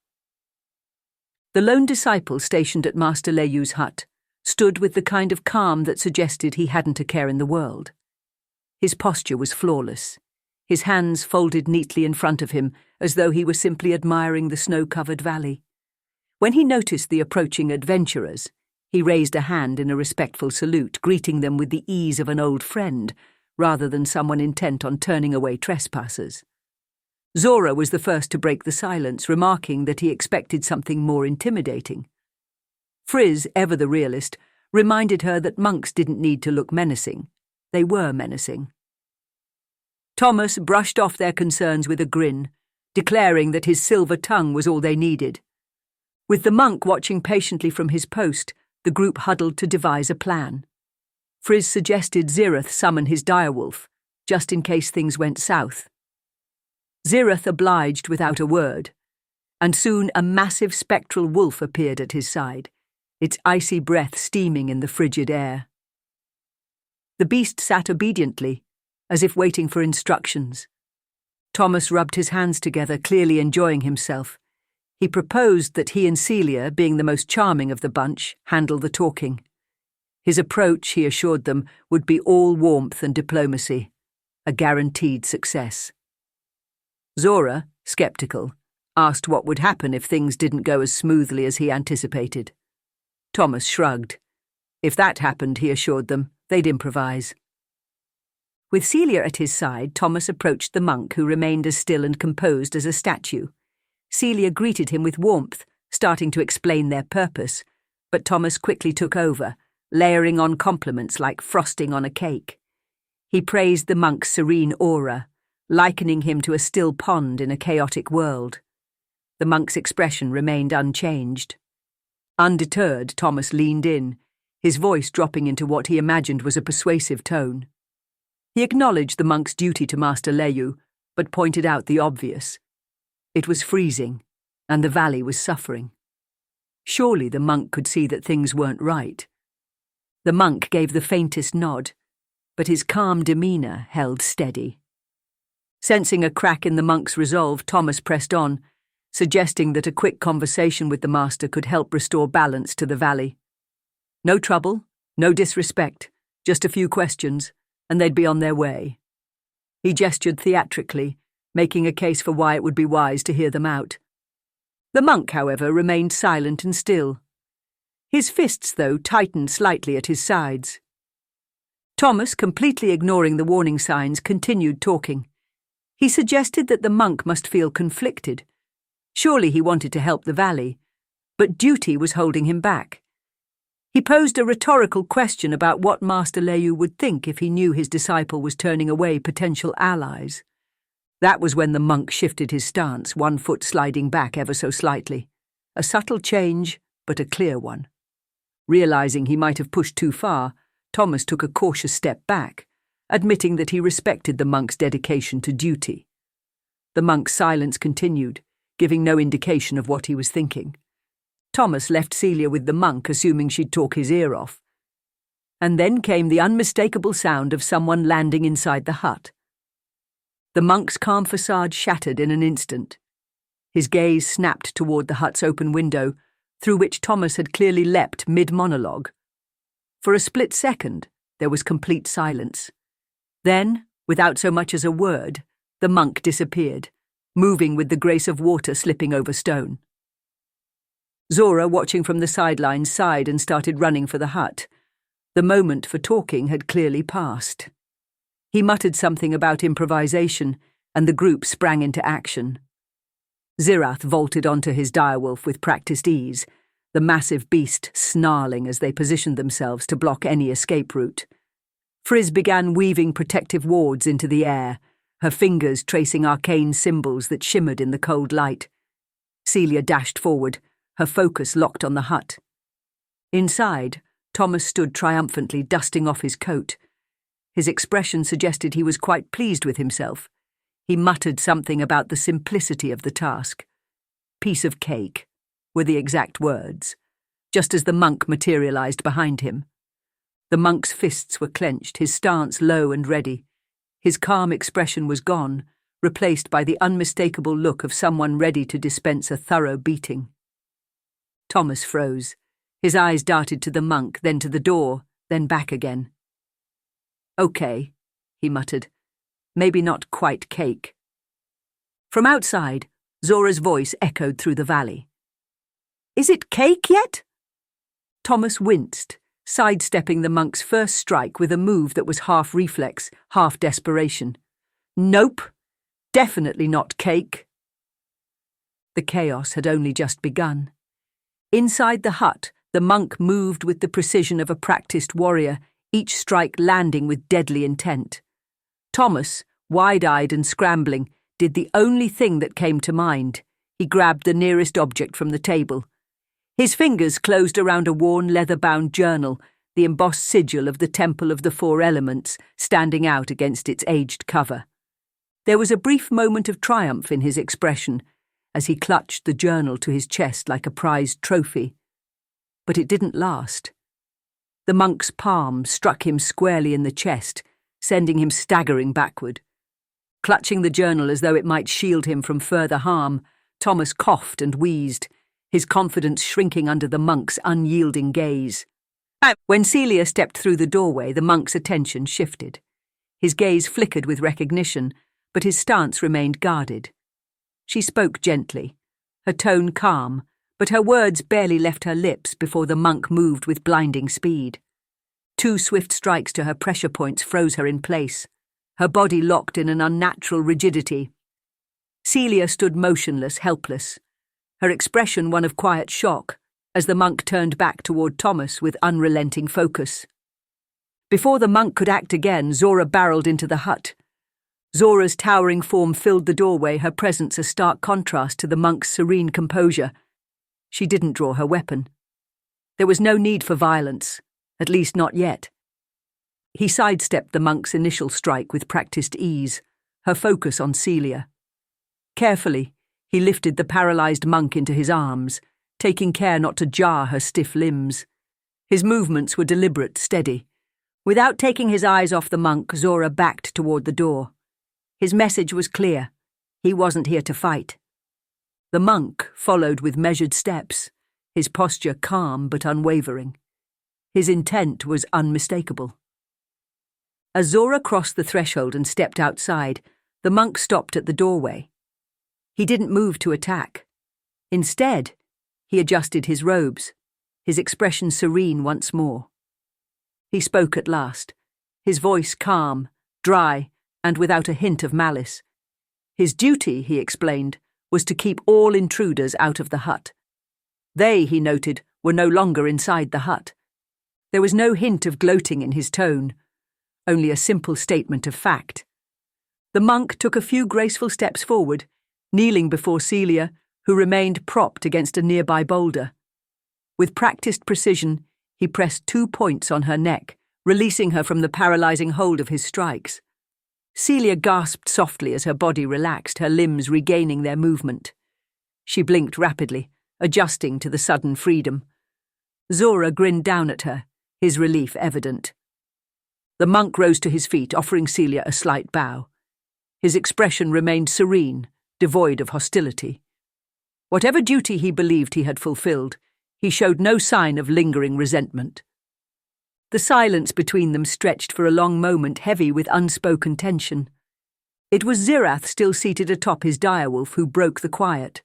The lone disciple stationed at Master Leiyu's hut stood with the kind of calm that suggested he hadn't a care in the world. His posture was flawless, his hands folded neatly in front of him as though he were simply admiring the snow-covered valley. When he noticed the approaching adventurers, he raised a hand in a respectful salute, greeting them with the ease of an old friend, rather than someone intent on turning away trespassers. Zora was the first to break the silence, remarking that he expected something more intimidating. Friz, ever the realist, reminded her that monks didn't need to look menacing. They were menacing. Thomas brushed off their concerns with a grin, declaring that his silver tongue was all they needed. With the monk watching patiently from his post, the group huddled to devise a plan. Friz suggested Zyrrath summon his direwolf, just in case things went south. Zyrrath obliged without a word, and soon a massive spectral wolf appeared at his side, its icy breath steaming in the frigid air. The beast sat obediently, as if waiting for instructions. Thomas rubbed his hands together, clearly enjoying himself. He proposed that he and Celia, being the most charming of the bunch, handle the talking. His approach, he assured them, would be all warmth and diplomacy, a guaranteed success. Zora, skeptical, asked what would happen if things didn't go as smoothly as he anticipated. Thomas shrugged. If that happened, he assured them, they'd improvise. With Celia at his side, Thomas approached the monk, who remained as still and composed as a statue. Celia greeted him with warmth, starting to explain their purpose, but Thomas quickly took over, layering on compliments like frosting on a cake. He praised the monk's serene aura, likening him to a still pond in a chaotic world. The monk's expression remained unchanged. Undeterred, Thomas leaned in, his voice dropping into what he imagined was a persuasive tone. He acknowledged the monk's duty to Master Leiyu, but pointed out the obvious. It was freezing, and the valley was suffering. Surely the monk could see that things weren't right. The monk gave the faintest nod, but his calm demeanour held steady. Sensing a crack in the monk's resolve, Thomas pressed on, suggesting that a quick conversation with the master could help restore balance to the valley. No trouble, no disrespect, just a few questions, and they'd be on their way. He gestured theatrically, making a case for why it would be wise to hear them out. The monk, however, remained silent and still. His fists, though, tightened slightly at his sides. Thomas, completely ignoring the warning signs, continued talking. He suggested that the monk must feel conflicted. Surely he wanted to help the valley, but duty was holding him back. He posed a rhetorical question about what Master Leiyu would think if he knew his disciple was turning away potential allies. That was when the monk shifted his stance, one foot sliding back ever so slightly. A subtle change, but a clear one. Realizing he might have pushed too far, Thomas took a cautious step back, admitting that he respected the monk's dedication to duty. The monk's silence continued, giving no indication of what he was thinking. Thomas left Celia with the monk, assuming she'd talk his ear off. And then came the unmistakable sound of someone landing inside the hut. The monk's calm facade shattered in an instant. His gaze snapped toward the hut's open window, through which Thomas had clearly leapt mid-monologue. For a split second, there was complete silence. Then, without so much as a word, the monk disappeared, moving with the grace of water slipping over stone. Zora, watching from the sidelines, sighed and started running for the hut. The moment for talking had clearly passed. He muttered something about improvisation, and the group sprang into action. Zyrrath vaulted onto his direwolf with practiced ease, the massive beast snarling as they positioned themselves to block any escape route. Friz began weaving protective wards into the air, her fingers tracing arcane symbols that shimmered in the cold light. Celia dashed forward, her focus locked on the hut. Inside, Thomas stood triumphantly, dusting off his coat. His expression suggested he was quite pleased with himself. He muttered something about the simplicity of the task. "Piece of cake," were the exact words, just as the monk materialized behind him. The monk's fists were clenched, his stance low and ready. His calm expression was gone, replaced by the unmistakable look of someone ready to dispense a thorough beating. Thomas froze. His eyes darted to the monk, then to the door, then back again. "Okay," he muttered. "Maybe not quite cake." From outside, Zora's voice echoed through the valley. "Is it cake yet?" Thomas winced, sidestepping the monk's first strike with a move that was half reflex, half desperation. "Nope, definitely not cake." The chaos had only just begun. Inside the hut, the monk moved with the precision of a practiced warrior, each strike landing with deadly intent. Thomas, wide-eyed and scrambling, did the only thing that came to mind. He grabbed the nearest object from the table. His fingers closed around a worn leather-bound journal, the embossed sigil of the Temple of the Four Elements standing out against its aged cover. There was a brief moment of triumph in his expression as he clutched the journal to his chest like a prized trophy. But it didn't last. The monk's palm struck him squarely in the chest, sending him staggering backward. Clutching the journal as though it might shield him from further harm, Thomas coughed and wheezed, his confidence shrinking under the monk's unyielding gaze. When Celia stepped through the doorway, the monk's attention shifted. His gaze flickered with recognition, but his stance remained guarded. She spoke gently, her tone calm, but her words barely left her lips before the monk moved with blinding speed. 2 swift strikes to her pressure points froze her in place, her body locked in an unnatural rigidity. Celia stood motionless, helpless, her expression one of quiet shock, as the monk turned back toward Thomas with unrelenting focus. Before the monk could act again, Zora barreled into the hut. Zora's towering form filled the doorway, her presence a stark contrast to the monk's serene composure. She didn't draw her weapon. There was no need for violence, at least not yet. He sidestepped the monk's initial strike with practiced ease, her focus on Celia. Carefully, he lifted the paralyzed monk into his arms, taking care not to jar her stiff limbs. His movements were deliberate, steady. Without taking his eyes off the monk, Zora backed toward the door. His message was clear. He wasn't here to fight. The monk followed with measured steps, his posture calm but unwavering. His intent was unmistakable. As Zora crossed the threshold and stepped outside, the monk stopped at the doorway. He didn't move to attack. Instead, he adjusted his robes, his expression serene once more. He spoke at last, his voice calm, dry, and without a hint of malice. His duty, he explained, was to keep all intruders out of the hut. They, he noted, were no longer inside the hut. There was no hint of gloating in his tone, only a simple statement of fact. The monk took a few graceful steps forward, kneeling before Celia, who remained propped against a nearby boulder. With practiced precision, he pressed 2 points on her neck, releasing her from the paralyzing hold of his strikes. Celia gasped softly as her body relaxed, her limbs regaining their movement. She blinked rapidly, adjusting to the sudden freedom. Zora grinned down at her, his relief evident. The monk rose to his feet, offering Celia a slight bow. His expression remained serene, devoid of hostility. Whatever duty he believed he had fulfilled, He showed no sign of lingering resentment. The silence between them stretched for a long moment, heavy with unspoken tension. It was Zyrrath, still seated atop his direwolf, who broke the quiet.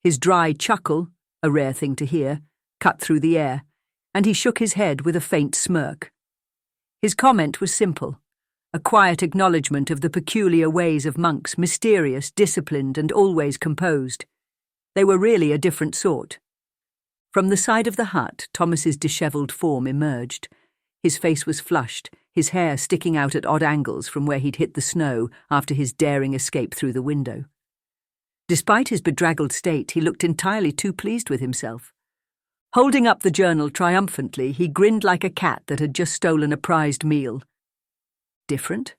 His dry chuckle, a rare thing to hear, cut through the air, and he shook his head with a faint smirk. His comment was simple, a quiet acknowledgement of the peculiar ways of monks, mysterious, disciplined, and always composed. They were really a different sort. From the side of the hut, Thomas's dishevelled form emerged. His face was flushed, his hair sticking out at odd angles from where he'd hit the snow after his daring escape through the window. Despite his bedraggled state, he looked entirely too pleased with himself. Holding up the journal triumphantly, he grinned like a cat that had just stolen a prized meal. Different?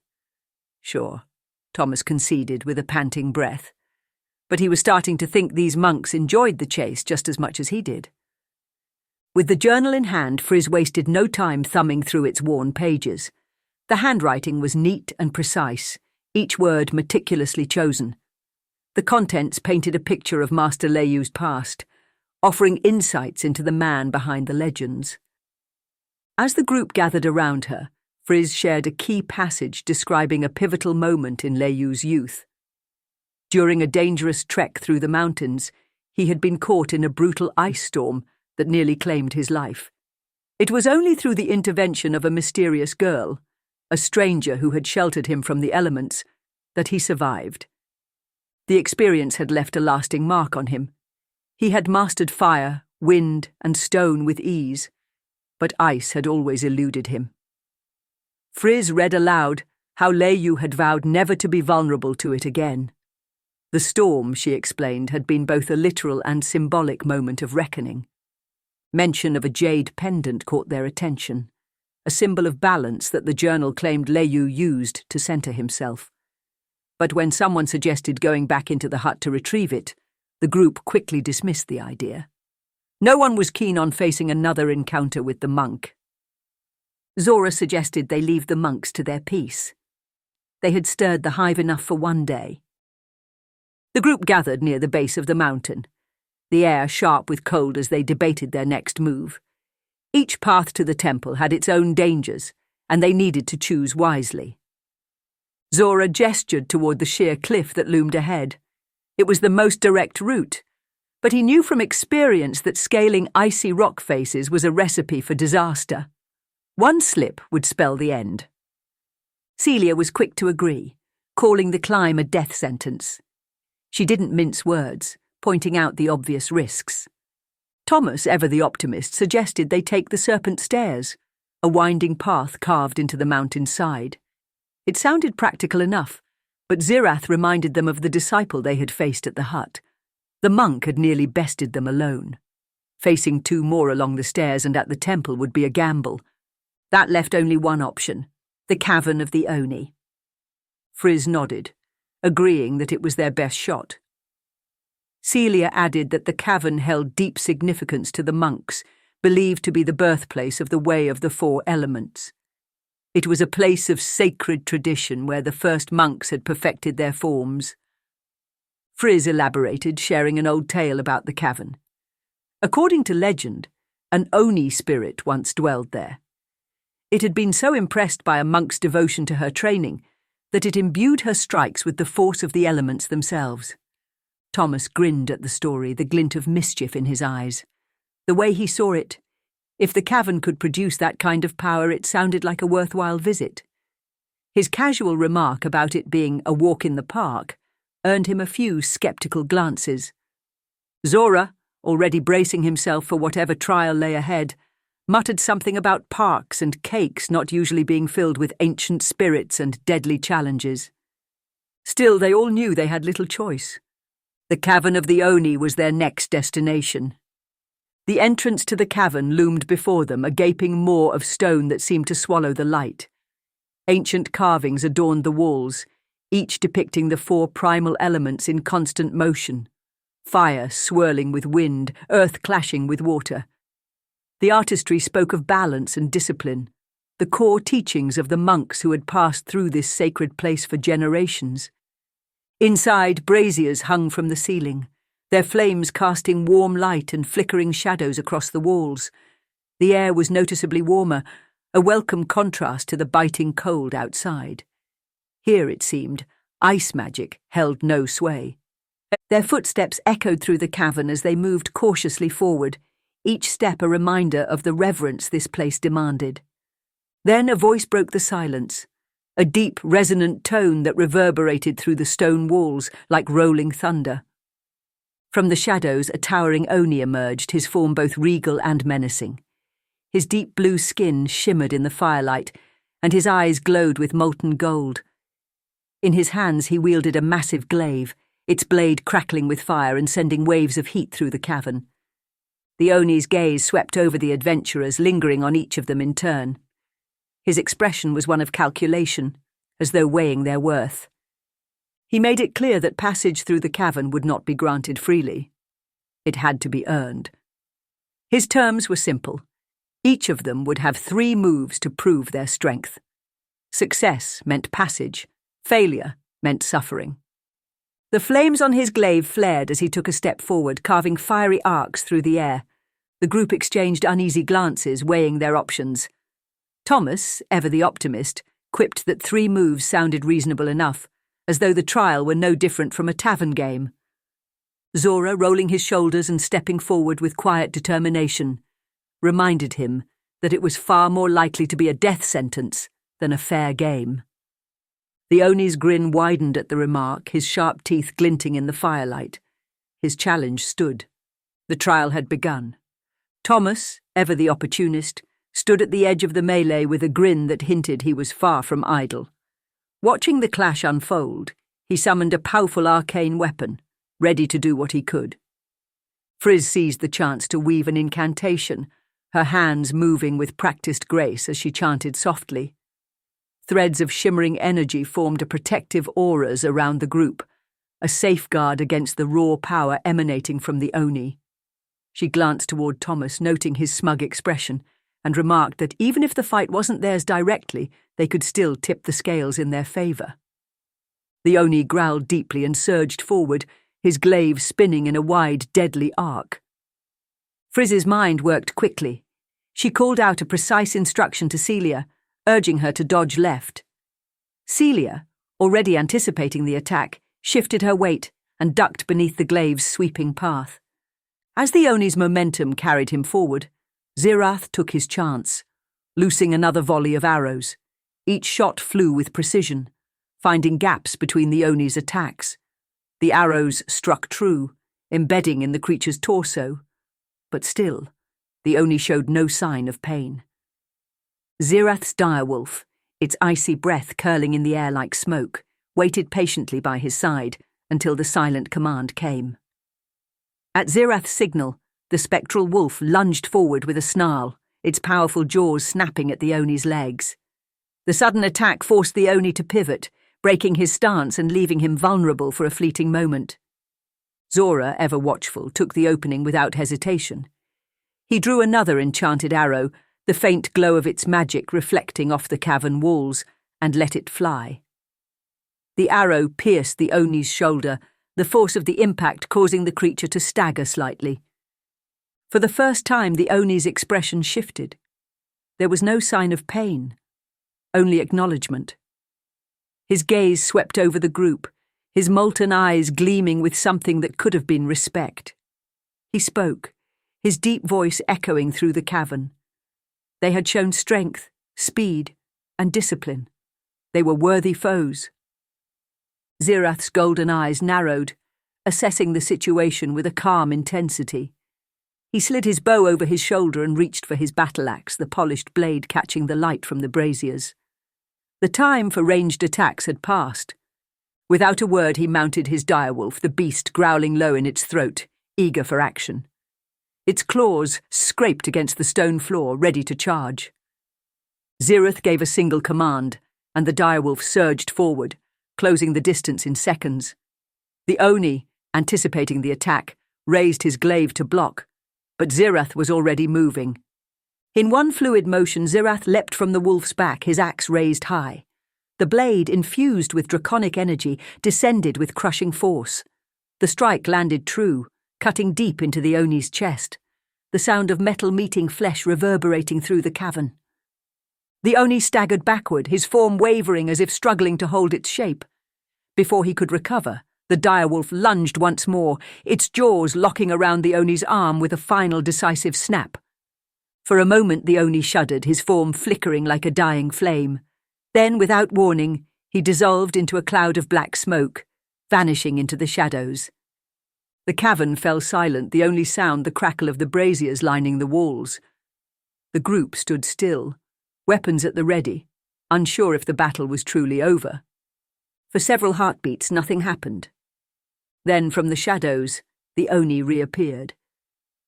Sure, Thomas conceded with a panting breath. But he was starting to think these monks enjoyed the chase just as much as he did. With the journal in hand, Friz wasted no time thumbing through its worn pages. The handwriting was neat and precise, each word meticulously chosen. The contents painted a picture of Master Leiyu's past, offering insights into the man behind the legends. As the group gathered around her, Friz shared a key passage describing a pivotal moment in Leiyu's youth. During a dangerous trek through the mountains, he had been caught in a brutal ice storm that nearly claimed his life. It was only through the intervention of a mysterious girl, a stranger who had sheltered him from the elements, that he survived. The experience had left a lasting mark on him. He had mastered fire, wind, and stone with ease, but ice had always eluded him. Friz read aloud how Leiyu had vowed never to be vulnerable to it again. The storm, she explained, had been both a literal and symbolic moment of reckoning. Mention of a jade pendant caught their attention, a symbol of balance that the journal claimed Leiyu used to center himself. But when someone suggested going back into the hut to retrieve it, the group quickly dismissed the idea. No one was keen on facing another encounter with the monk. Zora suggested they leave the monks to their peace. They had stirred the hive enough for one day. The group gathered near the base of the mountain, the air sharp with cold as they debated their next move. Each path to the temple had its own dangers, and they needed to choose wisely. Zora gestured toward the sheer cliff that loomed ahead. It was the most direct route, but he knew from experience that scaling icy rock faces was a recipe for disaster. One slip would spell the end. Celia was quick to agree, calling the climb a death sentence. She didn't mince words, pointing out the obvious risks. Thomas, ever the optimist, suggested they take the serpent stairs, a winding path carved into the mountain's side. It sounded practical enough, but Zyrrath reminded them of the disciple they had faced at the hut. The monk had nearly bested them alone. Facing two more along the stairs and at the temple would be a gamble. That left only one option, the cavern of the Oni. Friz nodded, agreeing that it was their best shot. Celia added that the cavern held deep significance to the monks, believed to be the birthplace of the Way of the Four Elements. It was a place of sacred tradition where the first monks had perfected their forms. Friz elaborated, sharing an old tale about the cavern. According to legend, an Oni spirit once dwelled there. It had been so impressed by a monk's devotion to her training that it imbued her strikes with the force of the elements themselves. Thomas grinned at the story, the glint of mischief in his eyes. The way he saw it, if the cavern could produce that kind of power, it sounded like a worthwhile visit. His casual remark about it being a walk in the park earned him a few skeptical glances. Zora, already bracing himself for whatever trial lay ahead, muttered something about parks and cakes not usually being filled with ancient spirits and deadly challenges. Still, they all knew they had little choice. The cavern of the Oni was their next destination. The entrance to the cavern loomed before them, a gaping maw of stone that seemed to swallow the light. Ancient carvings adorned the walls, each depicting the four primal elements in constant motion: fire swirling with wind, earth clashing with water. The artistry spoke of balance and discipline, the core teachings of the monks who had passed through this sacred place for generations. Inside, braziers hung from the ceiling, their flames casting warm light and flickering shadows across the walls. The air was noticeably warmer, a welcome contrast to the biting cold outside. Here, it seemed, ice magic held no sway. Their footsteps echoed through the cavern as they moved cautiously forward, each step a reminder of the reverence this place demanded. Then a voice broke the silence, a deep, resonant tone that reverberated through the stone walls like rolling thunder. From the shadows, a towering Oni emerged, his form both regal and menacing. His deep blue skin shimmered in the firelight, and his eyes glowed with molten gold. In his hands he wielded a massive glaive, its blade crackling with fire and sending waves of heat through the cavern. The Oni's gaze swept over the adventurers, lingering on each of them in turn. His expression was one of calculation, as though weighing their worth. He made it clear that passage through the cavern would not be granted freely. It had to be earned. His terms were simple. Each of them would have 3 moves to prove their strength. Success meant passage, failure meant suffering. The flames on his glaive flared as he took a step forward, carving fiery arcs through the air. The group exchanged uneasy glances, weighing their options. Thomas, ever the optimist, quipped that 3 moves sounded reasonable enough, as though the trial were no different from a tavern game. Zora, rolling his shoulders and stepping forward with quiet determination, reminded him that it was far more likely to be a death sentence than a fair game. The Oni's grin widened at the remark, his sharp teeth glinting in the firelight. His challenge stood. The trial had begun. Thomas, ever the opportunist, stood at the edge of the melee with a grin that hinted he was far from idle. Watching the clash unfold, he summoned a powerful arcane weapon, ready to do what he could. Friz seized the chance to weave an incantation, her hands moving with practiced grace as she chanted softly. Threads of shimmering energy formed a protective auras around the group, a safeguard against the raw power emanating from the Oni. She glanced toward Thomas, noting his smug expression, and remarked that even if the fight wasn't theirs directly, they could still tip the scales in their favor. The Oni growled deeply and surged forward, his glaive spinning in a wide, deadly arc. Friz's mind worked quickly. She called out a precise instruction to Celia, urging her to dodge left. Celia, already anticipating the attack, shifted her weight and ducked beneath the glaive's sweeping path. As the Oni's momentum carried him forward, Zyrrath took his chance, loosing another volley of arrows. Each shot flew with precision, finding gaps between the Oni's attacks. The arrows struck true, embedding in the creature's torso, but still, the Oni showed no sign of pain. Zyrrath's direwolf, its icy breath curling in the air like smoke, waited patiently by his side until the silent command came. At Zyrrath's signal, the spectral wolf lunged forward with a snarl, its powerful jaws snapping at the Oni's legs. The sudden attack forced the Oni to pivot, breaking his stance and leaving him vulnerable for a fleeting moment. Zora, ever watchful, took the opening without hesitation. He drew another enchanted arrow, the faint glow of its magic reflecting off the cavern walls, and let it fly. The arrow pierced the Oni's shoulder, the force of the impact causing the creature to stagger slightly. For the first time, the Oni's expression shifted. There was no sign of pain, only acknowledgement. His gaze swept over the group, his molten eyes gleaming with something that could have been respect. He spoke, his deep voice echoing through the cavern. They had shown strength, speed, and discipline. They were worthy foes. Zyrrath's golden eyes narrowed, assessing the situation with a calm intensity. He slid his bow over his shoulder and reached for his battle-axe, the polished blade catching the light from the braziers. The time for ranged attacks had passed. Without a word, he mounted his direwolf, the beast growling low in its throat, eager for action. Its claws scraped against the stone floor, ready to charge. Zyrrath gave a single command, and the direwolf surged forward, closing the distance in seconds. The Oni, anticipating the attack, raised his glaive to block, but Zyrrath was already moving. In one fluid motion, Zyrrath leapt from the wolf's back, his axe raised high. The blade, infused with draconic energy, descended with crushing force. The strike landed true, cutting deep into the Oni's chest, the sound of metal meeting flesh reverberating through the cavern. The Oni staggered backward, his form wavering as if struggling to hold its shape. Before he could recover, the direwolf lunged once more, its jaws locking around the Oni's arm with a final decisive snap. For a moment the Oni shuddered, his form flickering like a dying flame. Then, without warning, he dissolved into a cloud of black smoke, vanishing into the shadows. The cavern fell silent, the only sound the crackle of the braziers lining the walls. The group stood still, weapons at the ready, unsure if the battle was truly over. For several heartbeats nothing happened. Then, from the shadows, the Oni reappeared.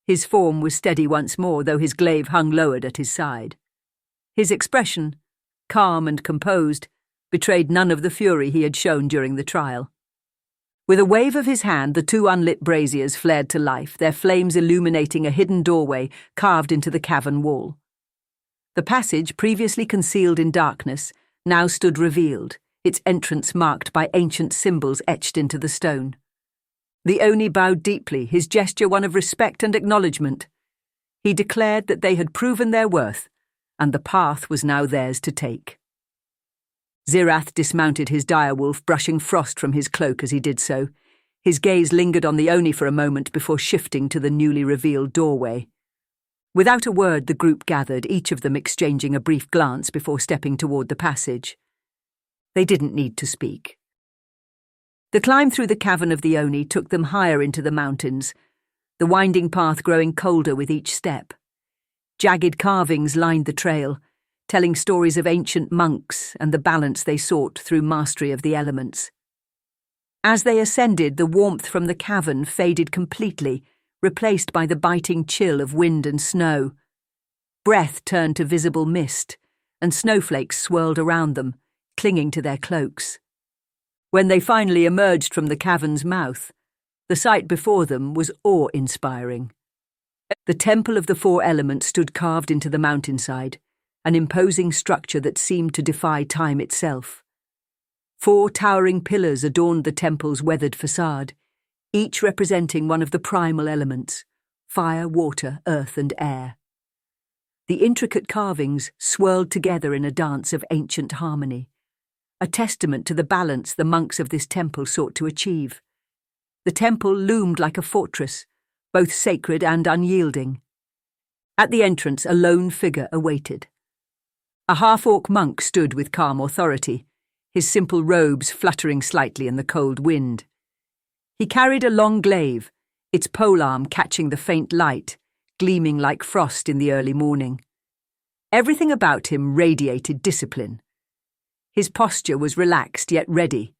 His form was steady once more, though his glaive hung lowered at his side. His expression, calm and composed, betrayed none of the fury he had shown during the trial. With a wave of his hand, the two unlit braziers flared to life, their flames illuminating a hidden doorway carved into the cavern wall. The passage, previously concealed in darkness, now stood revealed, its entrance marked by ancient symbols etched into the stone. The Oni bowed deeply, his gesture one of respect and acknowledgement. He declared that they had proven their worth, and the path was now theirs to take. Zyrrath dismounted his direwolf, brushing frost from his cloak as he did so. His gaze lingered on the Oni for a moment before shifting to the newly revealed doorway. Without a word, the group gathered, each of them exchanging a brief glance before stepping toward the passage. They didn't need to speak. The climb through the cavern of the Oni took them higher into the mountains, the winding path growing colder with each step. Jagged carvings lined the trail, telling stories of ancient monks and the balance they sought through mastery of the elements. As they ascended, the warmth from the cavern faded completely, replaced by the biting chill of wind and snow. Breath turned to visible mist, and snowflakes swirled around them, clinging to their cloaks. When they finally emerged from the cavern's mouth, the sight before them was awe-inspiring. The Temple of the Four Elements stood carved into the mountainside, an imposing structure that seemed to defy time itself. 4 towering pillars adorned the temple's weathered facade, each representing one of the primal elements: fire, water, earth, and air. The intricate carvings swirled together in a dance of ancient harmony, a testament to the balance the monks of this temple sought to achieve. The temple loomed like a fortress, both sacred and unyielding. At the entrance, a lone figure awaited. A half-orc monk stood with calm authority, his simple robes fluttering slightly in the cold wind. He carried a long glaive, its polearm catching the faint light, gleaming like frost in the early morning. Everything about him radiated discipline. His posture was relaxed yet ready,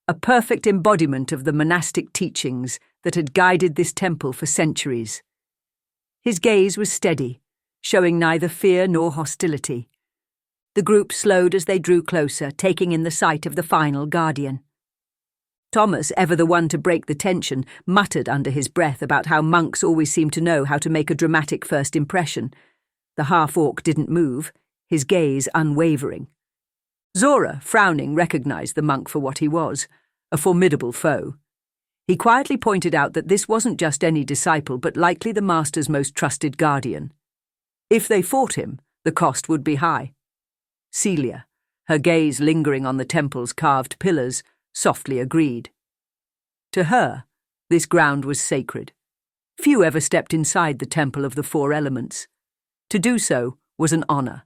a perfect embodiment of the monastic teachings that had guided this temple for centuries. His gaze was steady, showing neither fear nor hostility. The group slowed as they drew closer, taking in the sight of the final guardian. Thomas, ever the one to break the tension, muttered under his breath about how monks always seemed to know how to make a dramatic first impression. The half-orc didn't move, his gaze unwavering. Zora, frowning, recognized the monk for what he was, a formidable foe. He quietly pointed out that this wasn't just any disciple, but likely the master's most trusted guardian. If they fought him, the cost would be high. Celia, her gaze lingering on the temple's carved pillars, softly agreed. To her, this ground was sacred. Few ever stepped inside the Temple of the Four Elements. To do so was an honor.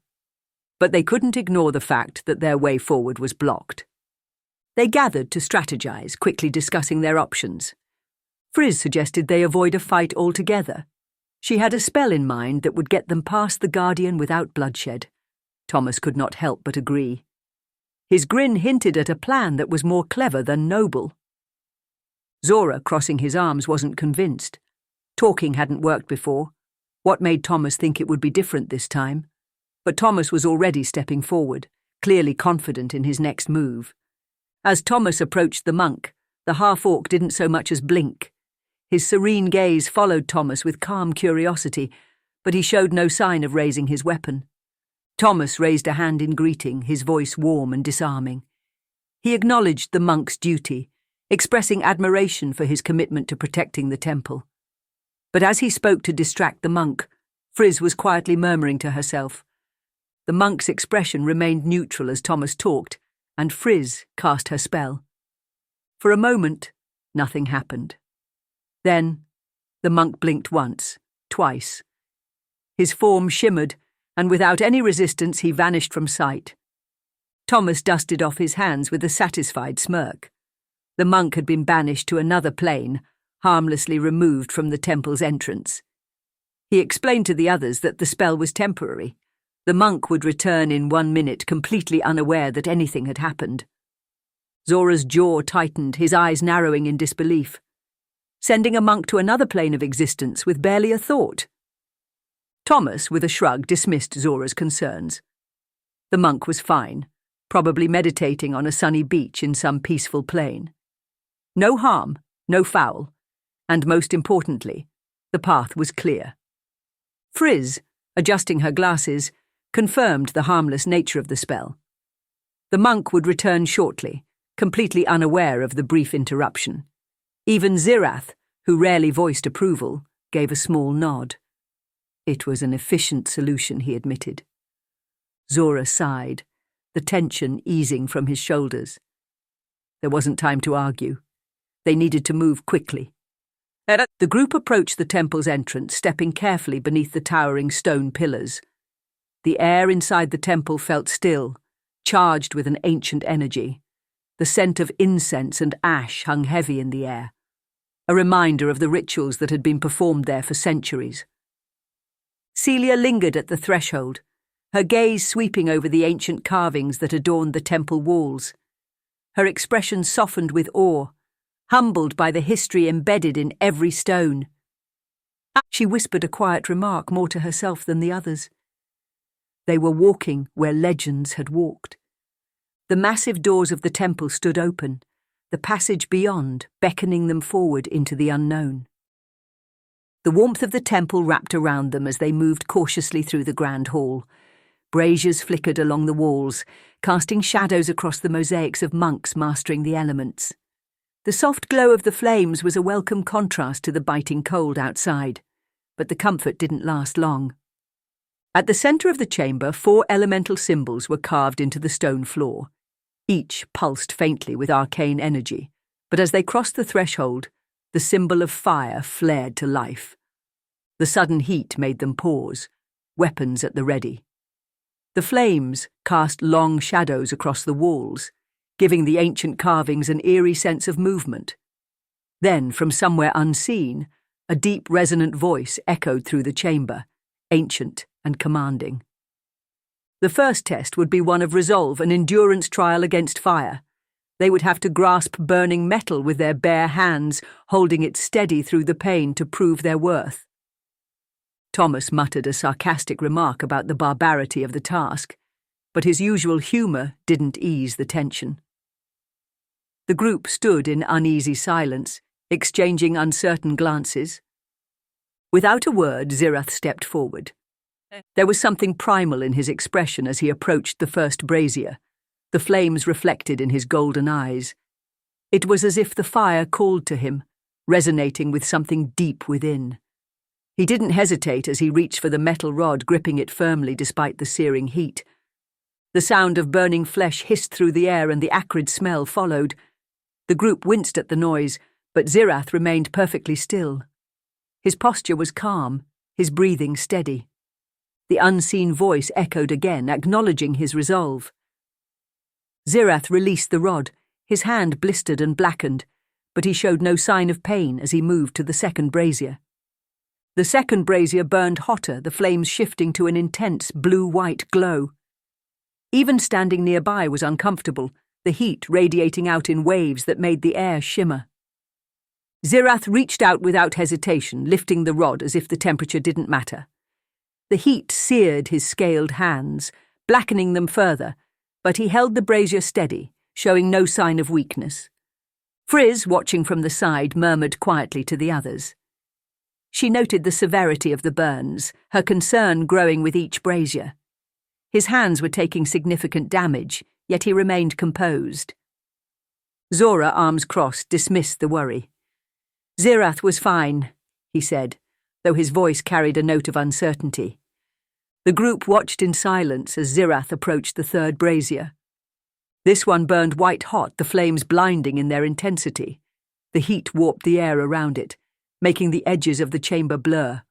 But they couldn't ignore the fact that their way forward was blocked. They gathered to strategize, quickly discussing their options. Friz suggested they avoid a fight altogether. She had a spell in mind that would get them past the Guardian without bloodshed. Thomas could not help but agree. His grin hinted at a plan that was more clever than noble. Zora, crossing his arms, wasn't convinced. Talking hadn't worked before. What made Thomas think it would be different this time? But Thomas was already stepping forward, clearly confident in his next move. As Thomas approached the monk, the half-orc didn't so much as blink. His serene gaze followed Thomas with calm curiosity, but he showed no sign of raising his weapon. Thomas raised a hand in greeting, his voice warm and disarming. He acknowledged the monk's duty, expressing admiration for his commitment to protecting the temple. But as he spoke to distract the monk, Friz was quietly murmuring to herself. The monk's expression remained neutral as Thomas talked, and Friz cast her spell. For a moment, nothing happened. Then, the monk blinked once, twice. His form shimmered, and without any resistance he vanished from sight. Thomas dusted off his hands with a satisfied smirk. The monk had been banished to another plane, harmlessly removed from the temple's entrance. He explained to the others that the spell was temporary. The monk would return in 1 minute, completely unaware that anything had happened. Zora's jaw tightened, his eyes narrowing in disbelief. Sending a monk to another plane of existence with barely a thought. Thomas, with a shrug, dismissed Zora's concerns. The monk was fine, probably meditating on a sunny beach in some peaceful plain. No harm, no foul, and most importantly, the path was clear. Friz, adjusting her glasses, confirmed the harmless nature of the spell. The monk would return shortly, completely unaware of the brief interruption. Even Zyrrath, who rarely voiced approval, gave a small nod. It was an efficient solution, he admitted. Zora sighed, the tension easing from his shoulders. There wasn't time to argue. They needed to move quickly. The group approached the temple's entrance, stepping carefully beneath the towering stone pillars. The air inside the temple felt still, charged with an ancient energy. The scent of incense and ash hung heavy in the air, a reminder of the rituals that had been performed there for centuries. Celia lingered at the threshold, her gaze sweeping over the ancient carvings that adorned the temple walls. Her expression softened with awe, humbled by the history embedded in every stone. She whispered a quiet remark more to herself than the others. They were walking where legends had walked. The massive doors of the temple stood open, the passage beyond beckoning them forward into the unknown. The warmth of the temple wrapped around them as they moved cautiously through the grand hall. Braziers flickered along the walls, casting shadows across the mosaics of monks mastering the elements. The soft glow of the flames was a welcome contrast to the biting cold outside, but the comfort didn't last long. At the centre of the chamber, 4 elemental symbols were carved into the stone floor. Each pulsed faintly with arcane energy, but as they crossed the threshold, the symbol of fire flared to life. The sudden heat made them pause, weapons at the ready. The flames cast long shadows across the walls, giving the ancient carvings an eerie sense of movement. Then, from somewhere unseen, a deep resonant voice echoed through the chamber, ancient and commanding. The first test would be one of resolve, an endurance trial against fire. They would have to grasp burning metal with their bare hands, holding it steady through the pain to prove their worth. Thomas muttered a sarcastic remark about the barbarity of the task, but his usual humour didn't ease the tension. The group stood in uneasy silence, exchanging uncertain glances. Without a word, Zyrrath stepped forward. There was something primal in his expression as he approached the first brazier, the flames reflected in his golden eyes. It was as if the fire called to him, resonating with something deep within. He didn't hesitate as he reached for the metal rod, gripping it firmly despite the searing heat. The sound of burning flesh hissed through the air and the acrid smell followed. The group winced at the noise, but Zyrrath remained perfectly still. His posture was calm, his breathing steady. The unseen voice echoed again, acknowledging his resolve. Zyrrath released the rod, his hand blistered and blackened, but he showed no sign of pain as he moved to the second brazier. The second brazier burned hotter, the flames shifting to an intense blue-white glow. Even standing nearby was uncomfortable, the heat radiating out in waves that made the air shimmer. Zyrrath reached out without hesitation, lifting the rod as if the temperature didn't matter. The heat seared his scaled hands, blackening them further, but he held the brazier steady, showing no sign of weakness. Friz, watching from the side, murmured quietly to the others. She noted the severity of the burns, her concern growing with each brazier. His hands were taking significant damage, yet he remained composed. Zora, arms crossed, dismissed the worry. Zyrrath was fine, he said, though his voice carried a note of uncertainty. The group watched in silence as Zyrrath approached the third brazier. This one burned white-hot, the flames blinding in their intensity. The heat warped the air around it, making the edges of the chamber blur.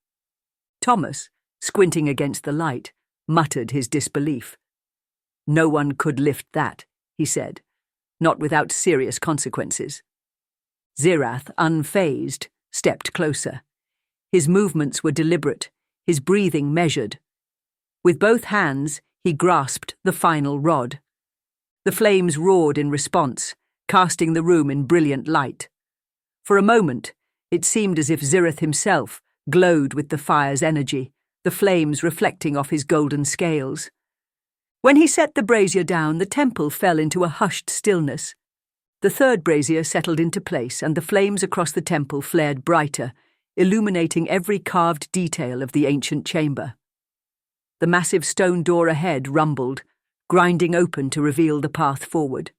Thomas, squinting against the light, muttered his disbelief. "No one could lift that," he said, "not without serious consequences." Zyrrath, unfazed, stepped closer. His movements were deliberate, his breathing measured. With both hands, he grasped the final rod. The flames roared in response, casting the room in brilliant light. For a moment, it seemed as if Zyrrath himself glowed with the fire's energy, the flames reflecting off his golden scales. When he set the brazier down, the temple fell into a hushed stillness. The third brazier settled into place, and the flames across the temple flared brighter, illuminating every carved detail of the ancient chamber. The massive stone door ahead rumbled, grinding open to reveal the path forward.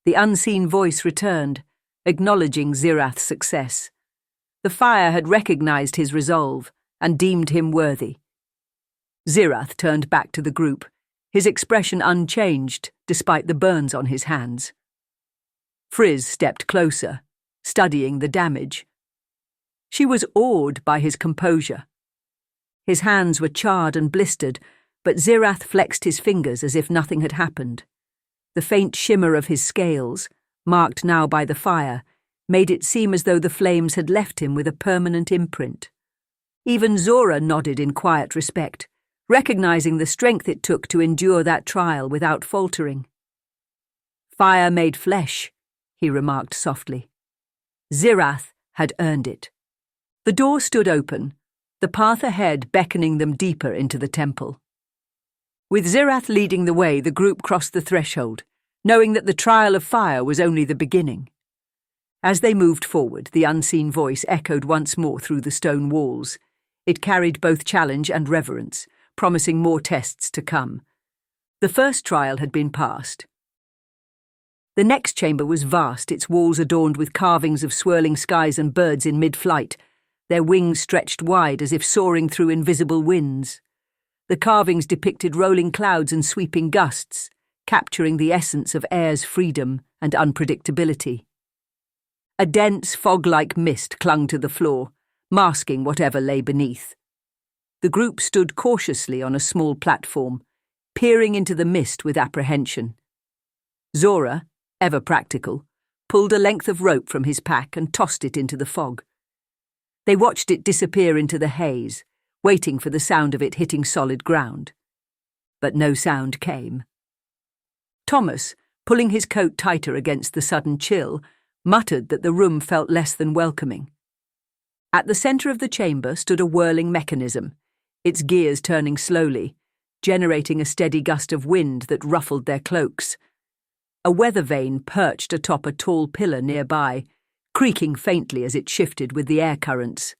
The unseen voice returned, acknowledging Zyrrath's success. The fire had recognized his resolve and deemed him worthy. Zyrrath turned back to the group, his expression unchanged despite the burns on his hands. Friz stepped closer, studying the damage. She was awed by his composure. His hands were charred and blistered, but Zyrrath flexed his fingers as if nothing had happened. The faint shimmer of his scales, marked now by the fire, made it seem as though the flames had left him with a permanent imprint. Even Zora nodded in quiet respect, recognizing the strength it took to endure that trial without faltering. "Fire made flesh," he remarked softly. Zyrrath had earned it. The door stood open, the path ahead beckoning them deeper into the temple. With Zyrrath leading the way, the group crossed the threshold, knowing that the trial of fire was only the beginning. As they moved forward, the unseen voice echoed once more through the stone walls. It carried both challenge and reverence, promising more tests to come. The first trial had been passed. The next chamber was vast, its walls adorned with carvings of swirling skies and birds in mid-flight, their wings stretched wide as if soaring through invisible winds. The carvings depicted rolling clouds and sweeping gusts, capturing the essence of air's freedom and unpredictability. A dense, fog-like mist clung to the floor, masking whatever lay beneath. The group stood cautiously on a small platform, peering into the mist with apprehension. Zora, ever practical, pulled a length of rope from his pack and tossed it into the fog. They watched it disappear into the haze, waiting for the sound of it hitting solid ground. But no sound came. Thomas, pulling his coat tighter against the sudden chill, muttered that the room felt less than welcoming. At the centre of the chamber stood a whirling mechanism, its gears turning slowly, generating a steady gust of wind that ruffled their cloaks. A weather vane perched atop a tall pillar nearby, creaking faintly as it shifted with the air currents.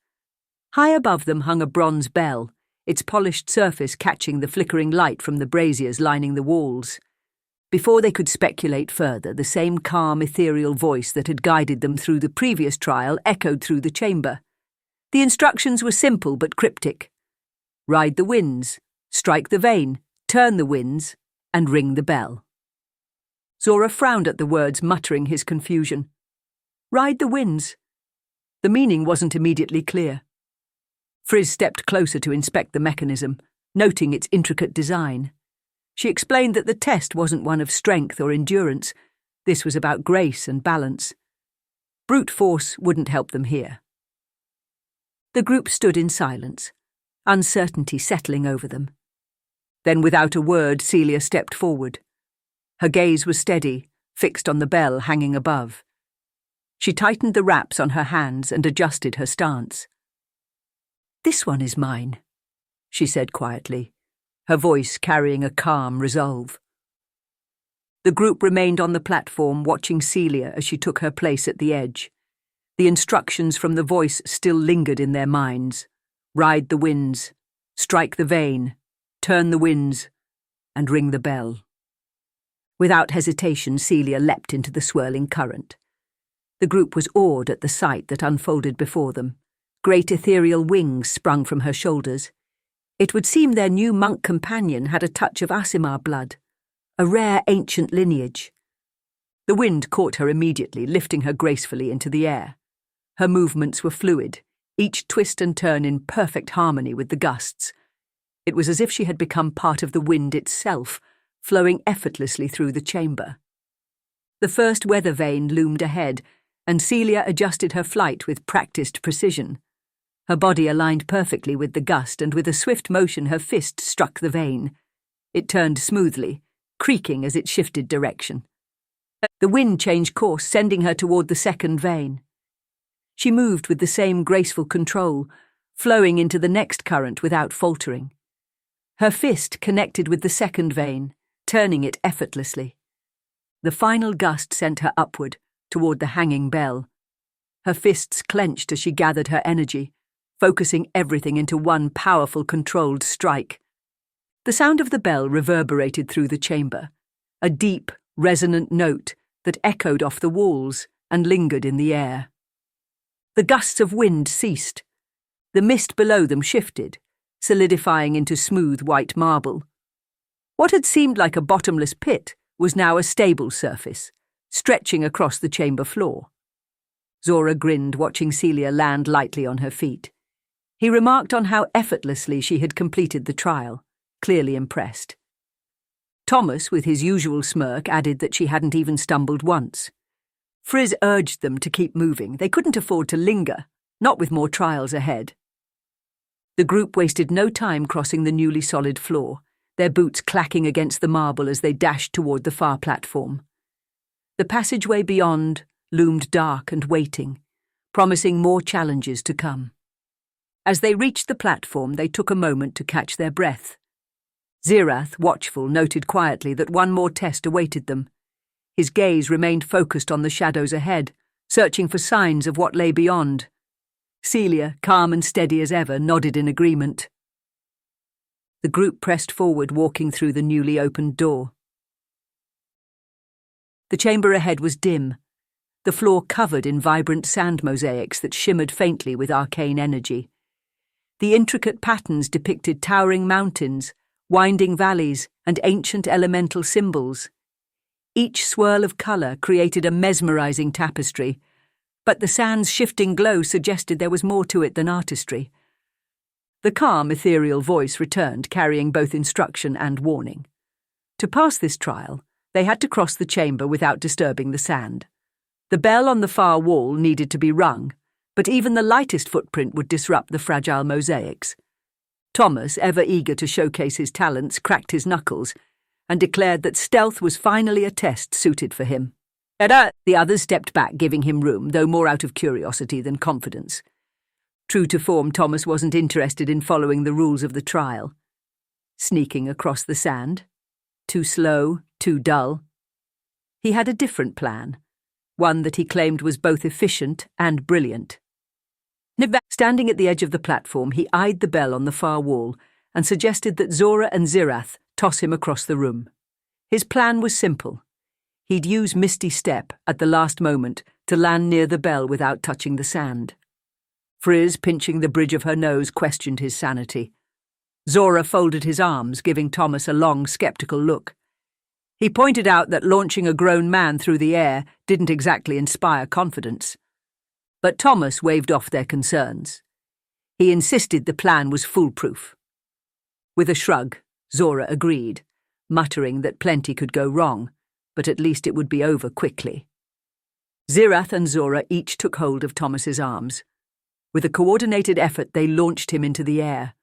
High above them hung a bronze bell, its polished surface catching the flickering light from the braziers lining the walls. Before they could speculate further, the same calm, ethereal voice that had guided them through the previous trial echoed through the chamber. The instructions were simple but cryptic. Ride the winds, strike the vane, turn the winds, and ring the bell. Zora frowned at the words, muttering his confusion. Ride the winds. The meaning wasn't immediately clear. Friz stepped closer to inspect the mechanism, noting its intricate design. She explained that the test wasn't one of strength or endurance. This was about grace and balance. Brute force wouldn't help them here. The group stood in silence, uncertainty settling over them. Then, without a word, Celia stepped forward. Her gaze was steady, fixed on the bell hanging above. She tightened the wraps on her hands and adjusted her stance. "This one is mine," she said quietly, her voice carrying a calm resolve. The group remained on the platform, watching Celia as she took her place at the edge. The instructions from the voice still lingered in their minds. Ride the winds, strike the vane, turn the winds, and ring the bell. Without hesitation, Celia leapt into the swirling current. The group was awed at the sight that unfolded before them. Great ethereal wings sprung from her shoulders. It would seem their new monk companion had a touch of Aasimar blood, a rare ancient lineage. The wind caught her immediately, lifting her gracefully into the air. Her movements were fluid, each twist and turn in perfect harmony with the gusts. It was as if she had become part of the wind itself, flowing effortlessly through the chamber. The first weather vane loomed ahead, and Celia adjusted her flight with practiced precision. Her body aligned perfectly with the gust, and with a swift motion her fist struck the vane. It turned smoothly, creaking as it shifted direction. The wind changed course, sending her toward the second vane. She moved with the same graceful control, flowing into the next current without faltering. Her fist connected with the second vane, turning it effortlessly. The final gust sent her upward, toward the hanging bell. Her fists clenched as she gathered her energy, focusing everything into one powerful, controlled strike. The sound of the bell reverberated through the chamber, a deep, resonant note that echoed off the walls and lingered in the air. The gusts of wind ceased. The mist below them shifted, solidifying into smooth white marble. What had seemed like a bottomless pit was now a stable surface, stretching across the chamber floor. Zora grinned, watching Celia land lightly on her feet. He remarked on how effortlessly she had completed the trial, clearly impressed. Thomas, with his usual smirk, added that she hadn't even stumbled once. Friz urged them to keep moving. They couldn't afford to linger, not with more trials ahead. The group wasted no time crossing the newly solid floor, their boots clacking against the marble as they dashed toward the far platform. The passageway beyond loomed dark and waiting, promising more challenges to come. As they reached the platform, they took a moment to catch their breath. Zyrrath, watchful, noted quietly that one more test awaited them. His gaze remained focused on the shadows ahead, searching for signs of what lay beyond. Celia, calm and steady as ever, nodded in agreement. The group pressed forward, walking through the newly opened door. The chamber ahead was dim, the floor covered in vibrant sand mosaics that shimmered faintly with arcane energy. The intricate patterns depicted towering mountains, winding valleys, and ancient elemental symbols. Each swirl of colour created a mesmerising tapestry, but the sand's shifting glow suggested there was more to it than artistry. The calm, ethereal voice returned, carrying both instruction and warning. To pass this trial, they had to cross the chamber without disturbing the sand. The bell on the far wall needed to be rung, but even the lightest footprint would disrupt the fragile mosaics. Thomas, ever eager to showcase his talents, cracked his knuckles and declared that stealth was finally a test suited for him. The others stepped back, giving him room, though more out of curiosity than confidence. True to form, Thomas wasn't interested in following the rules of the trial. Sneaking across the sand? Too slow, too dull. He had a different plan, one that he claimed was both efficient and brilliant. Standing at the edge of the platform, he eyed the bell on the far wall and suggested that Zora and Zyrrath toss him across the room. His plan was simple. He'd use Misty Step at the last moment to land near the bell without touching the sand. Friz, pinching the bridge of her nose, questioned his sanity. Zora folded his arms, giving Thomas a long, sceptical look. He pointed out that launching a grown man through the air didn't exactly inspire confidence. But Thomas waved off their concerns. He insisted the plan was foolproof. With a shrug, Zora agreed, muttering that plenty could go wrong, but at least it would be over quickly. Zyrrath and Zora each took hold of Thomas's arms. With a coordinated effort, they launched him into the air.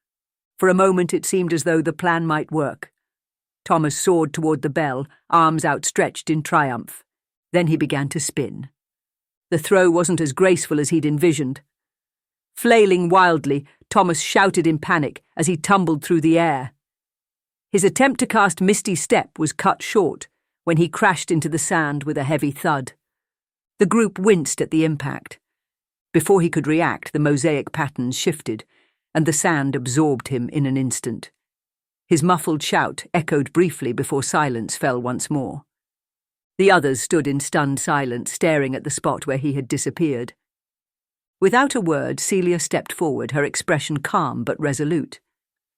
For a moment, it seemed as though the plan might work. Thomas soared toward the bell, arms outstretched in triumph. Then he began to spin. The throw wasn't as graceful as he'd envisioned. Flailing wildly, Thomas shouted in panic as he tumbled through the air. His attempt to cast Misty Step was cut short when he crashed into the sand with a heavy thud. The group winced at the impact. Before he could react, the mosaic patterns shifted, and the sand absorbed him in an instant. His muffled shout echoed briefly before silence fell once more. The others stood in stunned silence, staring at the spot where he had disappeared. Without a word, Celia stepped forward, her expression calm but resolute.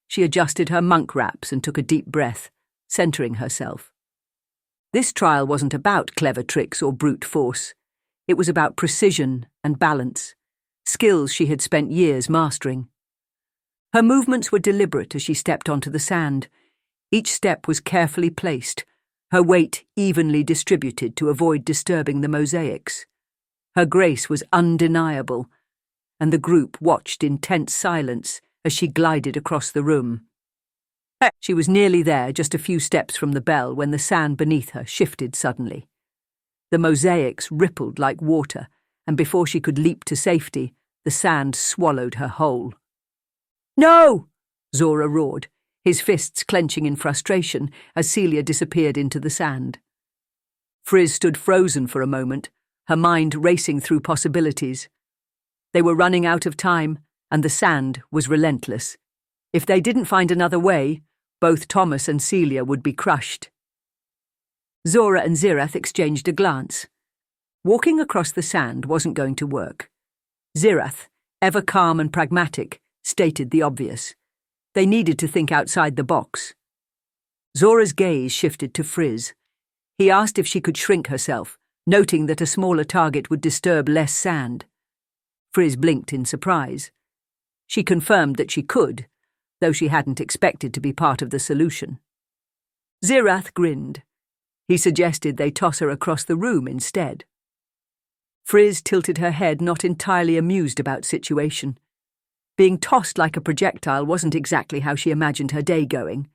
She adjusted her monk wraps and took a deep breath, centering herself. This trial wasn't about clever tricks or brute force. It was about precision and balance, skills she had spent years mastering. Her movements were deliberate as she stepped onto the sand. Each step was carefully placed, her weight evenly distributed to avoid disturbing the mosaics. Her grace was undeniable, and the group watched in tense silence as she glided across the room. She was nearly there, just a few steps from the bell, when the sand beneath her shifted suddenly. The mosaics rippled like water, and before she could leap to safety, the sand swallowed her whole. "No!" Zora roared, his fists clenching in frustration as Celia disappeared into the sand. Friz stood frozen for a moment, her mind racing through possibilities. They were running out of time, and the sand was relentless. If they didn't find another way, both Thomas and Celia would be crushed. Zora and Zyrrath exchanged a glance. Walking across the sand wasn't going to work. Zyrrath, ever calm and pragmatic, stated the obvious. They needed to think outside the box. Zora's gaze shifted to Friz. He asked if she could shrink herself, noting that a smaller target would disturb less sand. Friz blinked in surprise. She confirmed that she could, though she hadn't expected to be part of the solution. Zyrrath grinned. He suggested they toss her across the room instead. Friz tilted her head, not entirely amused about the situation. Being tossed like a projectile wasn't exactly how she imagined her day going,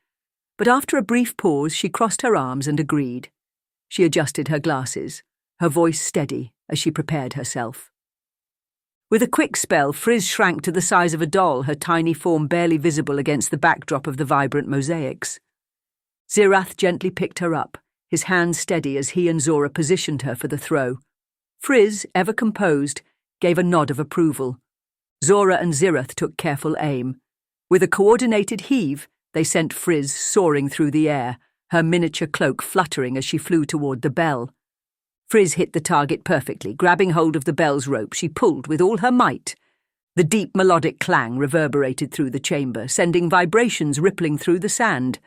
but after a brief pause she crossed her arms and agreed. She adjusted her glasses, her voice steady as she prepared herself. With a quick spell, Friz shrank to the size of a doll, her tiny form barely visible against the backdrop of the vibrant mosaics. Zyrrath gently picked her up, his hands steady as he and Zora positioned her for the throw. Friz, ever composed, gave a nod of approval. Zora and Zyrrath took careful aim. With a coordinated heave, they sent Friz soaring through the air, her miniature cloak fluttering as she flew toward the bell. Friz hit the target perfectly. Grabbing hold of the bell's rope, she pulled with all her might. The deep melodic clang reverberated through the chamber, sending vibrations rippling through the sand.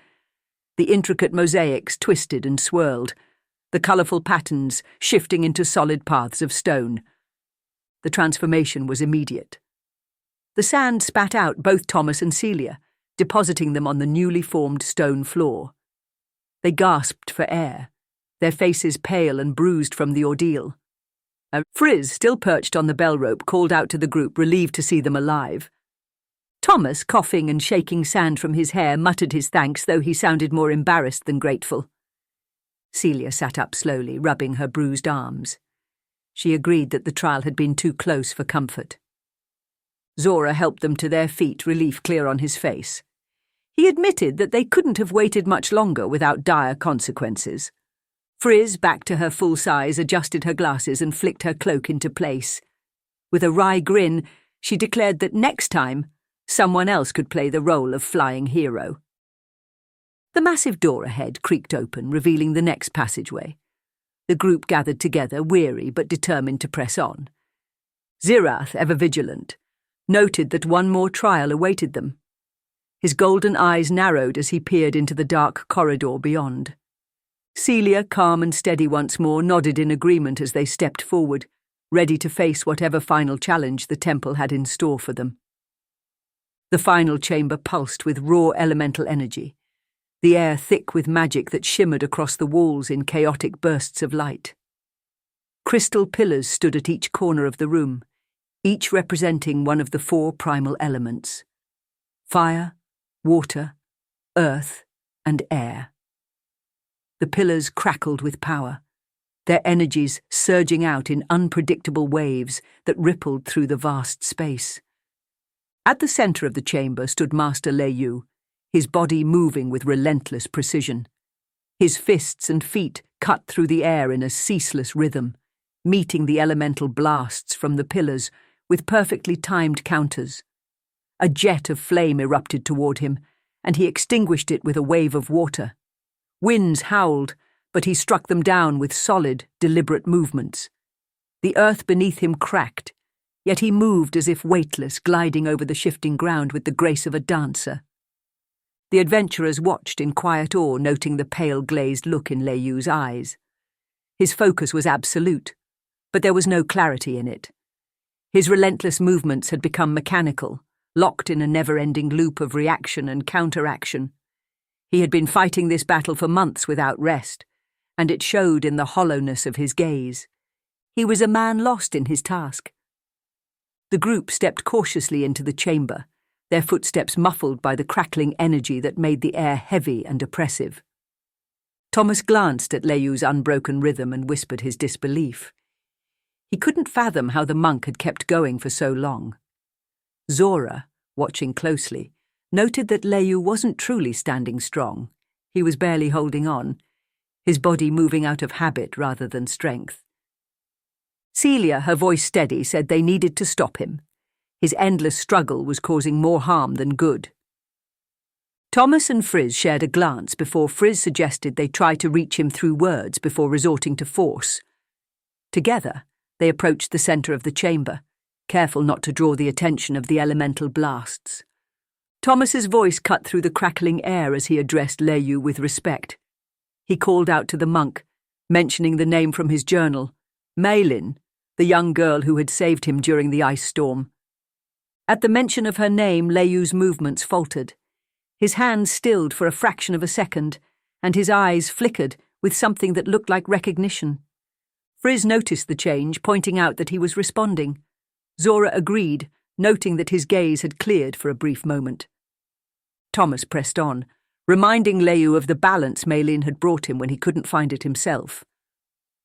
The intricate mosaics twisted and swirled, the colourful patterns shifting into solid paths of stone. The transformation was immediate. The sand spat out both Thomas and Celia, depositing them on the newly formed stone floor. They gasped for air, their faces pale and bruised from the ordeal. Friz, still perched on the bell rope, called out to the group, relieved to see them alive. Thomas, coughing and shaking sand from his hair, muttered his thanks, though he sounded more embarrassed than grateful. Celia sat up slowly, rubbing her bruised arms. She agreed that the trial had been too close for comfort. Zora helped them to their feet, relief clear on his face. He admitted that they couldn't have waited much longer without dire consequences. Friz, back to her full size, adjusted her glasses and flicked her cloak into place. With a wry grin, she declared that next time, someone else could play the role of flying hero. The massive door ahead creaked open, revealing the next passageway. The group gathered together, weary but determined to press on. Zyrrath, ever vigilant, noted that one more trial awaited them. His golden eyes narrowed as he peered into the dark corridor beyond. Celia, calm and steady once more, nodded in agreement as they stepped forward, ready to face whatever final challenge the temple had in store for them. The final chamber pulsed with raw elemental energy, the air thick with magic that shimmered across the walls in chaotic bursts of light. Crystal pillars stood at each corner of the room, each representing one of the 4 primal elements: fire, water, earth, and air. The pillars crackled with power, their energies surging out in unpredictable waves that rippled through the vast space. At the center of the chamber stood Master Leiyu, his body moving with relentless precision. His fists and feet cut through the air in a ceaseless rhythm, meeting the elemental blasts from the pillars with perfectly timed counters. A jet of flame erupted toward him, and he extinguished it with a wave of water. Winds howled, but he struck them down with solid, deliberate movements. The earth beneath him cracked, yet he moved as if weightless, gliding over the shifting ground with the grace of a dancer. The adventurers watched in quiet awe, noting the pale, glazed look in Leiyu's eyes. His focus was absolute, but there was no clarity in it. His relentless movements had become mechanical, locked in a never-ending loop of reaction and counteraction. He had been fighting this battle for months without rest, and it showed in the hollowness of his gaze. He was a man lost in his task. The group stepped cautiously into the chamber, their footsteps muffled by the crackling energy that made the air heavy and oppressive. Thomas glanced at Leiyu's unbroken rhythm and whispered his disbelief. He couldn't fathom how the monk had kept going for so long. Zora, watching closely, noted that Leiyu wasn't truly standing strong. He was barely holding on, his body moving out of habit rather than strength. Celia, her voice steady, said they needed to stop him. His endless struggle was causing more harm than good. Thomas and Friz shared a glance before Friz suggested they try to reach him through words before resorting to force. Together, they approached the centre of the chamber, careful not to draw the attention of the elemental blasts. Thomas's voice cut through the crackling air as he addressed Leiyu with respect. He called out to the monk, mentioning the name from his journal, Maylin, the young girl who had saved him during the ice storm. At the mention of her name, Leiyu's movements faltered. His hands stilled for a fraction of a second, and his eyes flickered with something that looked like recognition. Friz noticed the change, pointing out that he was responding. Zora agreed, noting that his gaze had cleared for a brief moment. Thomas pressed on, reminding Leiyu of the balance Maylin had brought him when he couldn't find it himself.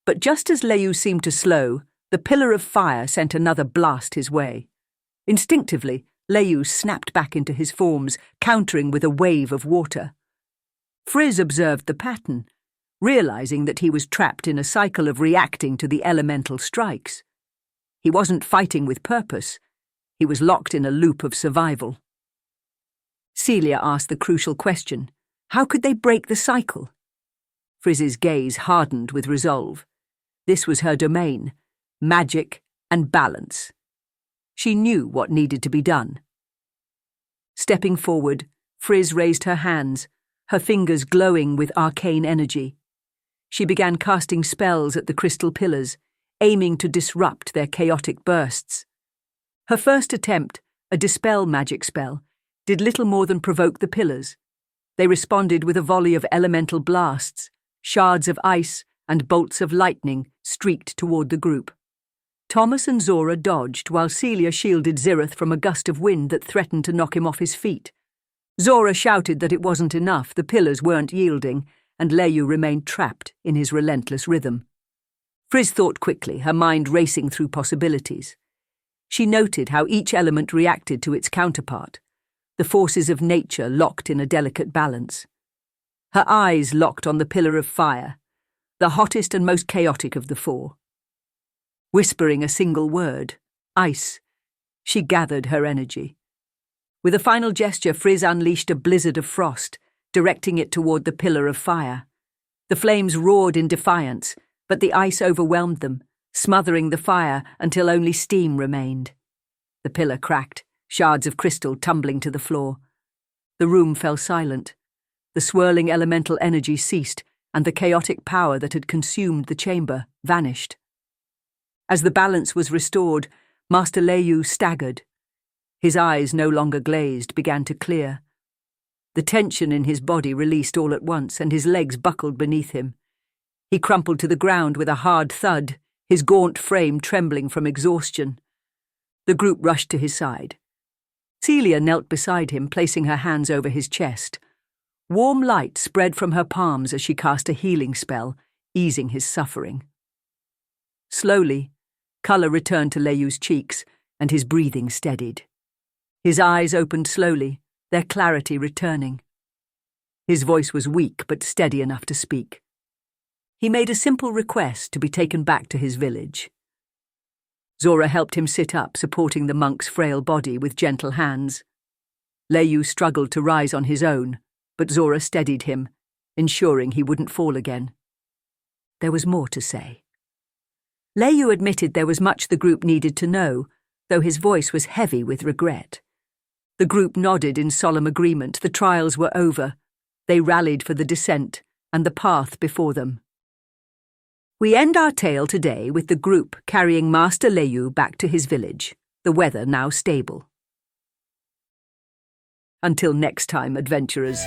But just as Leiyu seemed to slow, the pillar of fire sent another blast his way. Instinctively, Leiyu snapped back into his forms, countering with a wave of water. Friz observed the pattern, realizing that he was trapped in a cycle of reacting to the elemental strikes. He wasn't fighting with purpose. He was locked in a loop of survival. Celia asked the crucial question, how could they break the cycle? Friz's gaze hardened with resolve. This was her domain, magic and balance. She knew what needed to be done. Stepping forward, Friz raised her hands, her fingers glowing with arcane energy. She began casting spells at the crystal pillars, aiming to disrupt their chaotic bursts. Her first attempt, a dispel magic spell, did little more than provoke the pillars. They responded with a volley of elemental blasts, shards of ice and bolts of lightning streaked toward the group. Thomas and Zora dodged while Celia shielded Zyrrath from a gust of wind that threatened to knock him off his feet. Zora shouted that it wasn't enough, the pillars weren't yielding, and Leiyu remained trapped in his relentless rhythm. Friz thought quickly, her mind racing through possibilities. She noted how each element reacted to its counterpart, the forces of nature locked in a delicate balance. Her eyes locked on the pillar of fire, the hottest and most chaotic of the four. Whispering a single word, ice, she gathered her energy. With a final gesture, Friz unleashed a blizzard of frost, directing it toward the pillar of fire. The flames roared in defiance, but the ice overwhelmed them, smothering the fire until only steam remained. The pillar cracked, shards of crystal tumbling to the floor. The room fell silent. The swirling elemental energy ceased, and the chaotic power that had consumed the chamber vanished. As the balance was restored, Master Leiyu staggered. His eyes, no longer glazed, began to clear. The tension in his body released all at once, and his legs buckled beneath him. He crumpled to the ground with a hard thud, his gaunt frame trembling from exhaustion. The group rushed to his side. Celia knelt beside him, placing her hands over his chest. Warm light spread from her palms as she cast a healing spell, easing his suffering. Slowly, colour returned to Leiyu's cheeks, and his breathing steadied. His eyes opened slowly, their clarity returning. His voice was weak but steady enough to speak. He made a simple request to be taken back to his village. Zora helped him sit up, supporting the monk's frail body with gentle hands. Leiyu struggled to rise on his own, but Zora steadied him, ensuring he wouldn't fall again. There was more to say. Leiyu admitted there was much the group needed to know, though his voice was heavy with regret. The group nodded in solemn agreement. The trials were over. They rallied for the descent and the path before them. We end our tale today with the group carrying Master Leiyu back to his village, the weather now stable. Until next time, adventurers.